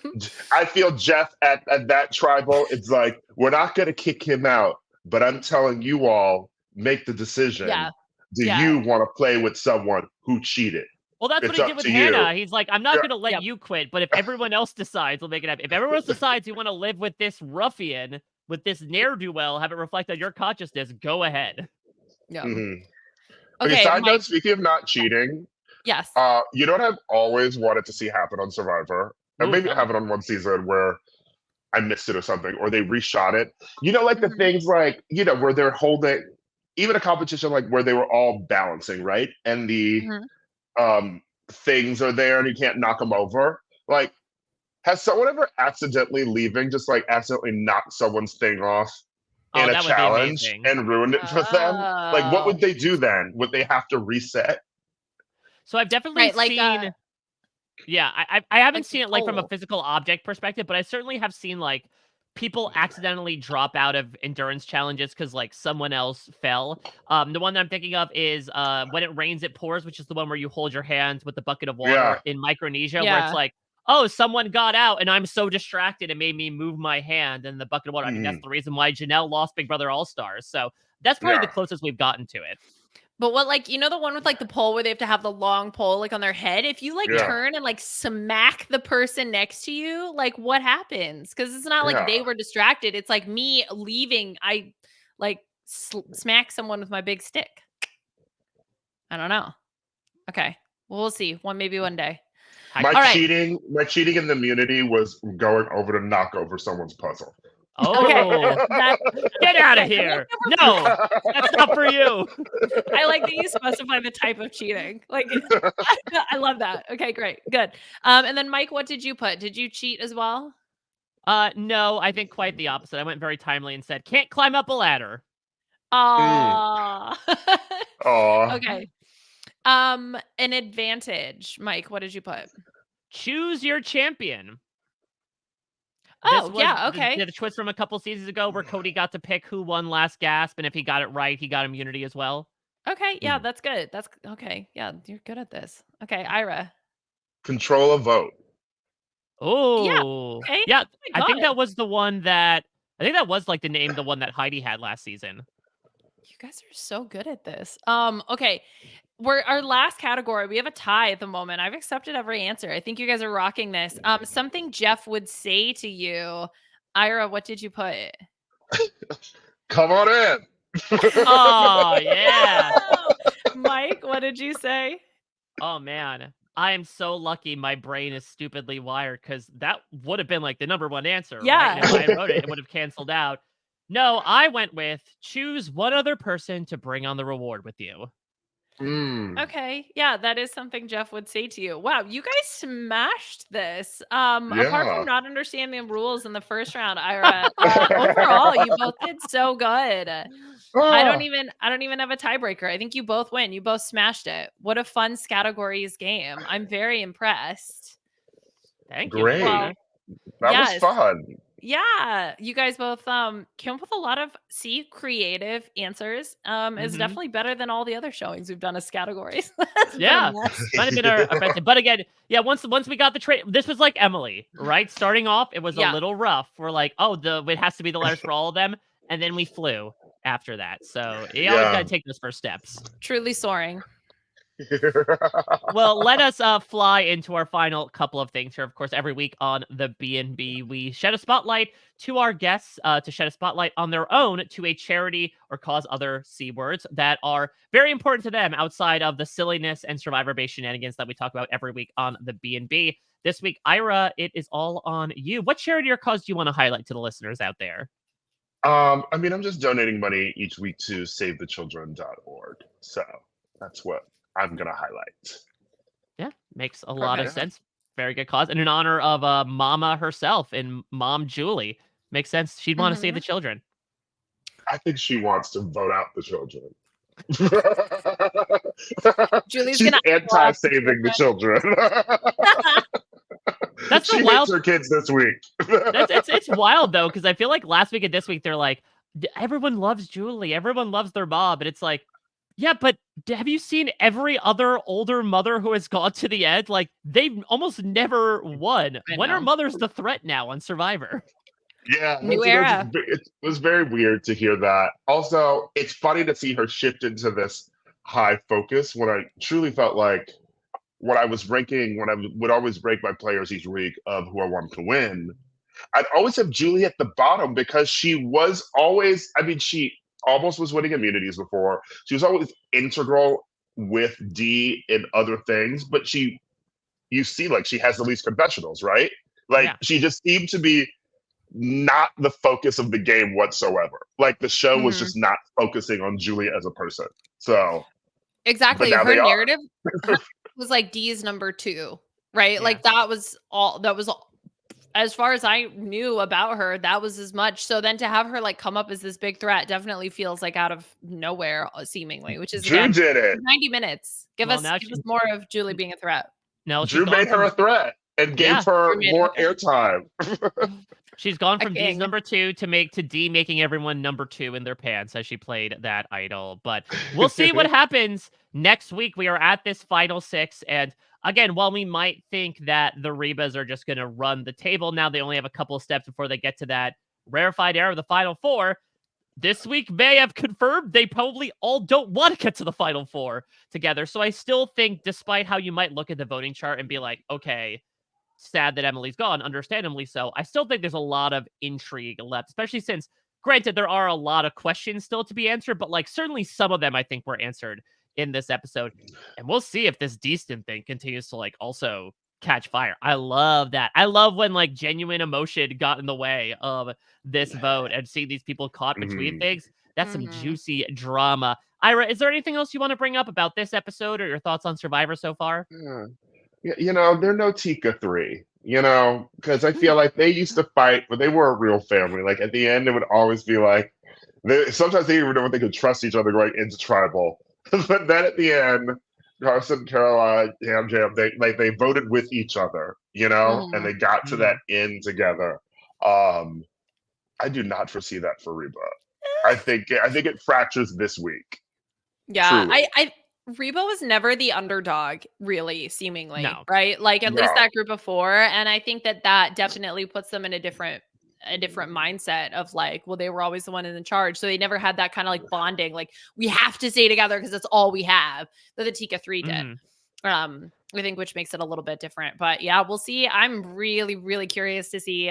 I feel Jeff at that tribal, it's like, we're not going to kick him out, but I'm telling you all, make the decision. Yeah. Do Yeah. you want to play with someone who cheated? Well, that's what It's he up did with to Hannah. you. He's like, I'm not Yeah. going to let Yep. you quit, but if everyone else decides, we'll make it happen. If everyone else decides you want to live with this ruffian, with this ne'er-do-well, have it reflect on your consciousness, go ahead. Yeah. Mhm. Okay, Side Mike. note, speaking of not cheating, Yes. you know what I've always wanted to see happen on Survivor? And Ooh, maybe it tell me. happened on one season where I missed it or something, or they reshot it. You know, like the Mhm. things like, where they're holding, even a competition like where they were all balancing, right? And the Mhm. things are there and you can't knock them over. Like, has someone ever accidentally leaving just like accidentally knocked someone's thing off Oh, in a that would be challenge amazing. and ruined it for them? Like, what would Oh. they do then? Would they have to reset? So I've definitely Right, like, seen. Yeah, I haven't like seen it like from a Nicole. physical object perspective, but I certainly have seen like people accidentally drop out of endurance challenges because like someone else fell. The one that I'm thinking of is when it rains it pours, which is the one where you hold your hands with the bucket of water Yeah. in Micronesia, where it's Yeah. like, oh, someone got out and I'm so distracted it made me move my hand in the bucket of water. I mean, that's the reason why Janelle lost Big Brother All Stars. So that's probably the Yeah. closest we've gotten to it. But what, like, you know, the one with like the pole where they have to have the long pole like on their head? If you like Yeah. turn and like smack the person next to you, like what happens? Because it's not like they Yeah. were distracted. It's like me leaving. I like smack someone with my big stick. I don't know. Okay. Well, we'll see. Maybe one day. My All right. cheating in the immunity was going over to knock over someone's puzzle. Oh, get out of here. No, that's not for you. I like that you specify the type of cheating. Like, I love that. Okay, great. Good. And then Mike, what did you put? Did you cheat as well? No, I think quite the opposite. I went very timely and said, can't climb up a ladder. Aw. Aw. Okay. An advantage. Mike, what did you put? Choose your champion. Oh, yeah, okay. The twist from a couple seasons ago where Cody got to pick who won last gasp, and if he got it right, he got immunity as well. Okay, yeah, that's good. That's okay. Yeah, you're good at this. Okay, Ira. Control a vote. Yeah, Oh, okay. yeah. Oh I my think god. that was the one that I think that was like the one that Heidi had last season. You guys are so good at this. Okay. We're our last category. We have a tie at the moment. I've accepted every answer. I think you guys are rocking this. Something Jeff would say to you. Ira, what did you put? Come on in. Oh yeah. Oh, Mike, what did you say? Oh man. I am so lucky my brain is stupidly wired because that would have been like the number one answer, right? And Yeah. if I wrote it, it would have canceled out. No, I went with choose one other person to bring on the reward with you. Mm, Okay. Yeah, that is something Jeff would say to you. Wow, you guys smashed this. Apart from yeah. not understanding the rules in the first round, Ira, overall, you both did so good. Ah, I don't even have a tiebreaker. I think you both win. You both smashed it. What a fun categories game. I'm very impressed. Thank you, great. Well, Liana. That was yes. fun. Yeah, you guys both came up with a lot of creative answers. It's Hmm. definitely better than all the other showings we've done as categories. It's been a Yeah, mess. might have been our best. But again, yeah, once we got the trade, this was like Emily, right? Starting off, it was a Yeah. little rough. We're like, oh, it has to be the letters for all of them, and then we flew after that. So you always got Yeah. to take those first steps. Truly soaring. Well, let us fly into our final couple of things here. Of course, every week on the B&B, we shed a spotlight to our guests to shed a spotlight on their own to a charity or cause other C words that are very important to them outside of the silliness and survivor-based shenanigans that we talk about every week on the B&B. This week, Ira, it is all on you. What charity or cause do you want to highlight to the listeners out there? I mean, I'm just donating money each week to savethechildren.org. So that's what I'm gonna highlight. Yeah, makes a lot of Perfect. Yeah. sense. Very good cause. And in honor of Mama herself and Mom Julie. Makes sense. She'd want to save Mhm. the children. I think she wants to vote out the children. Julie's She's gonna idol out the anti-saving the children. children. That's the She hates wild. her kids this week. That's it's wild though, because I feel like last week and this week they're like, Everyone loves Julie, everyone loves their mom," and it's like, yeah, but have you seen every other older mother who has gone to the end? Like they've almost never won. I When are know. mothers the threat now on Survivor? Yeah, New era. it was very weird to hear that. Also, it's funny to see her shift into this high focus when I truly felt like when I was ranking, when I would always rank my players each week of who I wanted to win, I'd always have Julie at the bottom because she was always, I mean, she almost was winning immunities before. She was always integral with D in other things, but you see, like, she has the least confessionals, right? Like, Yeah. she just seemed to be not the focus of the game whatsoever. Like, the show was Mhm. just not focusing on Julie as a person. So, but Exactly. now they Her are. narrative was like D's number 2, right? Yeah. Like that was all as far as I knew about her, that was as much. So then to have her like come up as this big threat definitely feels like out of nowhere, seemingly, which is Drew again did it. 90 minutes. Well, now Give us more of Julie being a threat. no, she's Drew gone made her from a threat and gave yeah, her Drew made her more a threat. airtime. she's gone A from D's king. number 2 to D making everyone number 2 in their pants as she played that idol. But we'll see what happens next week. We are at this final 6, and again, while we might think that the Rebas are just going to run the table now, they only have a couple of steps before they get to that rarefied air of the final 4. This week may have confirmed they probably all don't want to get to the final 4 together. So I still think, despite how you might look at the voting chart and be like, okay, sad that Emily's gone, understandably so, I still think there's a lot of intrigue left, especially since, granted, there are a lot of questions still to be answered, but like certainly some of them I think were answered in this episode. And we'll see if this Deaston thing continues to like also catch fire. I love that. I love when like genuine emotion got in the way of this vote and seeing these people caught between Mhm. things. That's some Mhm. juicy drama. Ira, is there anything else you want to bring up about this episode or your thoughts on Survivor so far? Yeah. They're no Tika 3, because I Mm. feel like they used to fight, but they were a real family. Like at the end, it would always be like, sometimes they didn't even know if they could trust each other going into tribal. But then at the end, Carson, Caroline, Yam Jam, they voted with each other, and Mhm. they got to that end together. Um, I do not foresee that for Reba. I think it fractures this week. Yeah, Truly. I Reba was never the underdog, really, seemingly, No. right? Like at least No. that group of four, and I think that definitely puts them in a different mindset of like, well, they were always the one in charge, so they never had that kind of like bonding, like we have to stay together because that's all we have that the Tika 3 did. Mhm. I think which makes it a little bit different, but yeah, we'll see. I'm really, really curious to see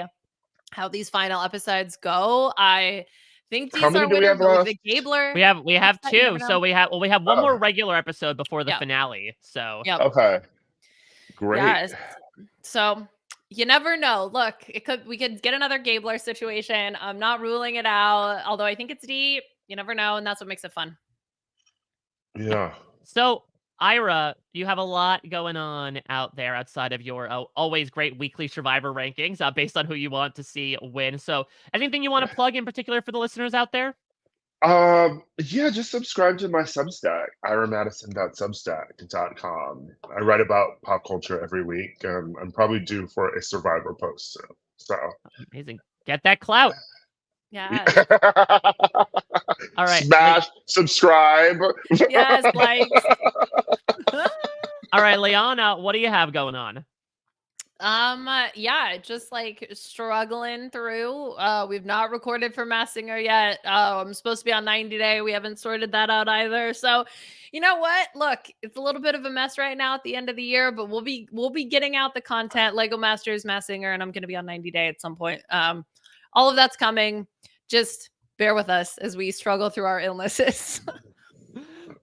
how these final episodes go. I think How Dee's many our do we winner, have but with left? the Gabler, We have you never two. know. So we have one more Oh, regular episode before the Yep. finale. So Yep. okay. Great. Yes. So you never know. Look, we could get another Gabler situation. I'm not ruling it out, although I think it's deep. You never know, and that's what makes it fun. Yeah. So, Ira, you have a lot going on out there outside of your always great weekly Survivor rankings, based on who you want to see win. So, anything you want to plug in particular for the listeners out there? Yeah, just subscribe to my Substack, iramadison.substack.com. I write about pop culture every week. I'm probably due for a Survivor post soon. So, Amazing. Get that clout. Yes. All right. smash subscribe. Yes, likes. All right, Liana, what do you have going on? Yeah, just like struggling through. We've not recorded for Masked Singer yet. I'm supposed to be on 90 Day. We haven't sorted that out either. So, you know what? Look, it's a little bit of a mess right now at the end of the year, but we'll be getting out the content. Lego Masters, Masked Singer, and I'm gonna be on 90 Day at some point. All of that's coming. Just bear with us as we struggle through our illnesses.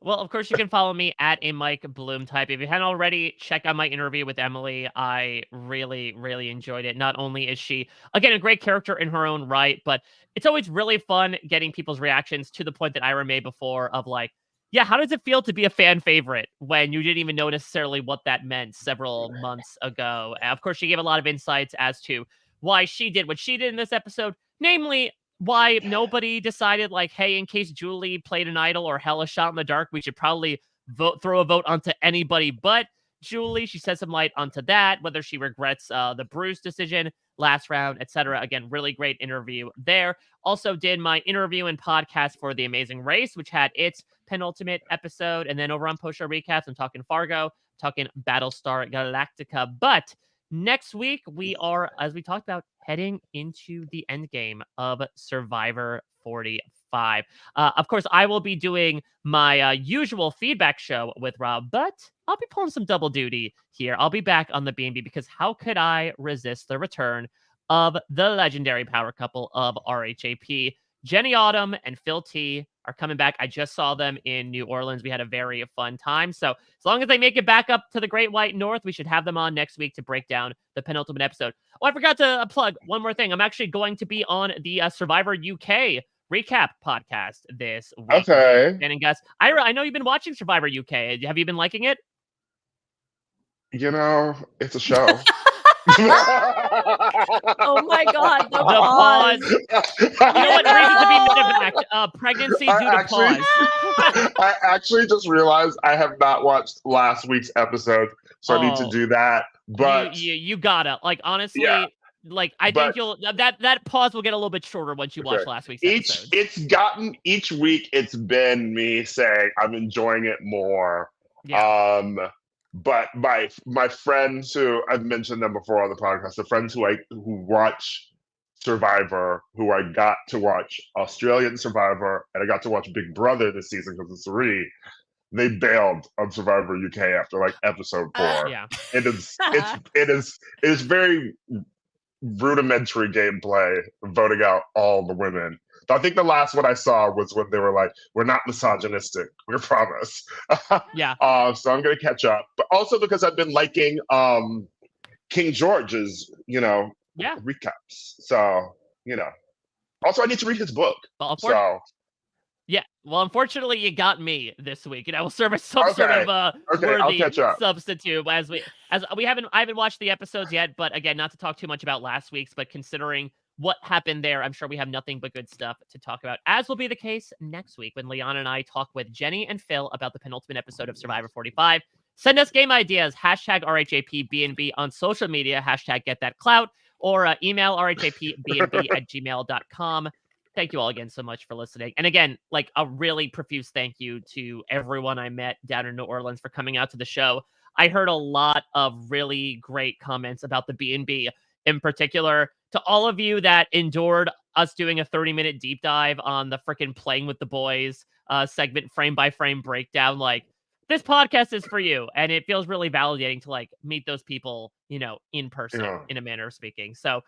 Well, of course, you can follow me at a Mike Bloom type. If you hadn't already, check out my interview with Emily. I really, really enjoyed it. Not only is she, again, a great character in her own right, but it's always really fun getting people's reactions to the point that Ira made before of like, yeah, how does it feel to be a fan favorite when you didn't even know necessarily what that meant several months ago? And of course, she gave a lot of insights as to why she did what she did in this episode, namely why nobody decided like, hey, in case Julie played an idol or hella shot in the dark, we should probably throw a vote onto anybody but Julie. She said some light onto that, whether she regrets the Bruce decision last round, etc. Again, really great interview there. Also did my interview and podcast for The Amazing Race, which had its penultimate episode. And then over on Post Show Recaps, I'm talking Fargo, talking Battlestar Galactica. But next week, we are, as we talked about, heading into the end game of Survivor 45. Of course, I will be doing my usual feedback show with Rob, but I'll be pulling some double duty here. I'll be back on the B&B because how could I resist the return of the legendary power couple of RHAP? Jenny Autumn and Phil T are coming back. I just saw them in New Orleans. We had a very fun time. So as long as they make it back up to the Great White North, we should have them on next week to break down the penultimate episode. Oh, I forgot to plug one more thing. I'm actually going to be on the Survivor UK recap podcast this week. Okay. And Gus, Ira, I know you've been watching Survivor UK. Have you been liking it? You know, it's a show. Oh my God, the The pause. pause. You know what reason to be medevac? Pregnancy due to pause. I actually just realized I have not watched last week's episode, so I need to Oh. do that. But You gotta, like, honestly, Yeah. like I But- think you'll that pause will get a little bit shorter once you watch Okay. last week's episode. each week it's been me saying I'm enjoying it more. Yeah. But my friends who I've mentioned them before on the podcast, the friends who watch Survivor, who I got to watch Australian Survivor, and I got to watch Big Brother this season because it's 3. They bailed on Survivor UK after like episode 4. Yeah. It is very rudimentary gameplay, voting out all the women. I think the last one I saw was when they were like, "We're not misogynistic, we promise." Yeah. So I'm gonna catch up, but also because I've been liking King George's, Yeah. recaps. So also I need to read his book. Well, So yeah. Well, unfortunately, you got me this week, and I will serve as some sort of Okay, I'll worthy catch up. substitute I haven't watched the episodes yet, but again, not to talk too much about last week's, but considering what happened there, I'm sure we have nothing but good stuff to talk about, as will be the case next week when Liana and I talk with Jenny and Phil about the penultimate episode of Survivor 45. Send us game ideas, hashtag RHAPBNB on social media, hashtag get that clout, or email rhapbnb@gmail.com. thank you all again so much for listening. And again, like a really profuse thank you to everyone I met down in New Orleans for coming out to the show. I heard a lot of really great comments about the B&B in particular. To all of you that endured us doing a 30-minute deep dive on the freaking Playing with the Boys segment frame by frame breakdown, like this podcast is for you. And it feels really validating to like meet those people, you know, in person Yeah. in a manner of speaking. So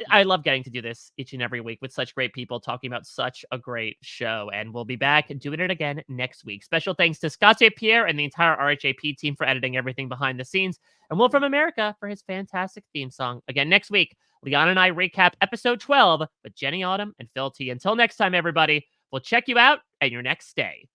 I love getting to do this each and every week with such great people talking about such a great show. And we'll be back doing it again next week. Special thanks to Scott J. Pierre and the entire RHAP team for editing everything behind the scenes. And Will from America for his fantastic theme song. Again, next week, Liana and I recap episode 12 with Jenny Autumn and Phil T. Until next time, everybody, we'll check you out at your next stay.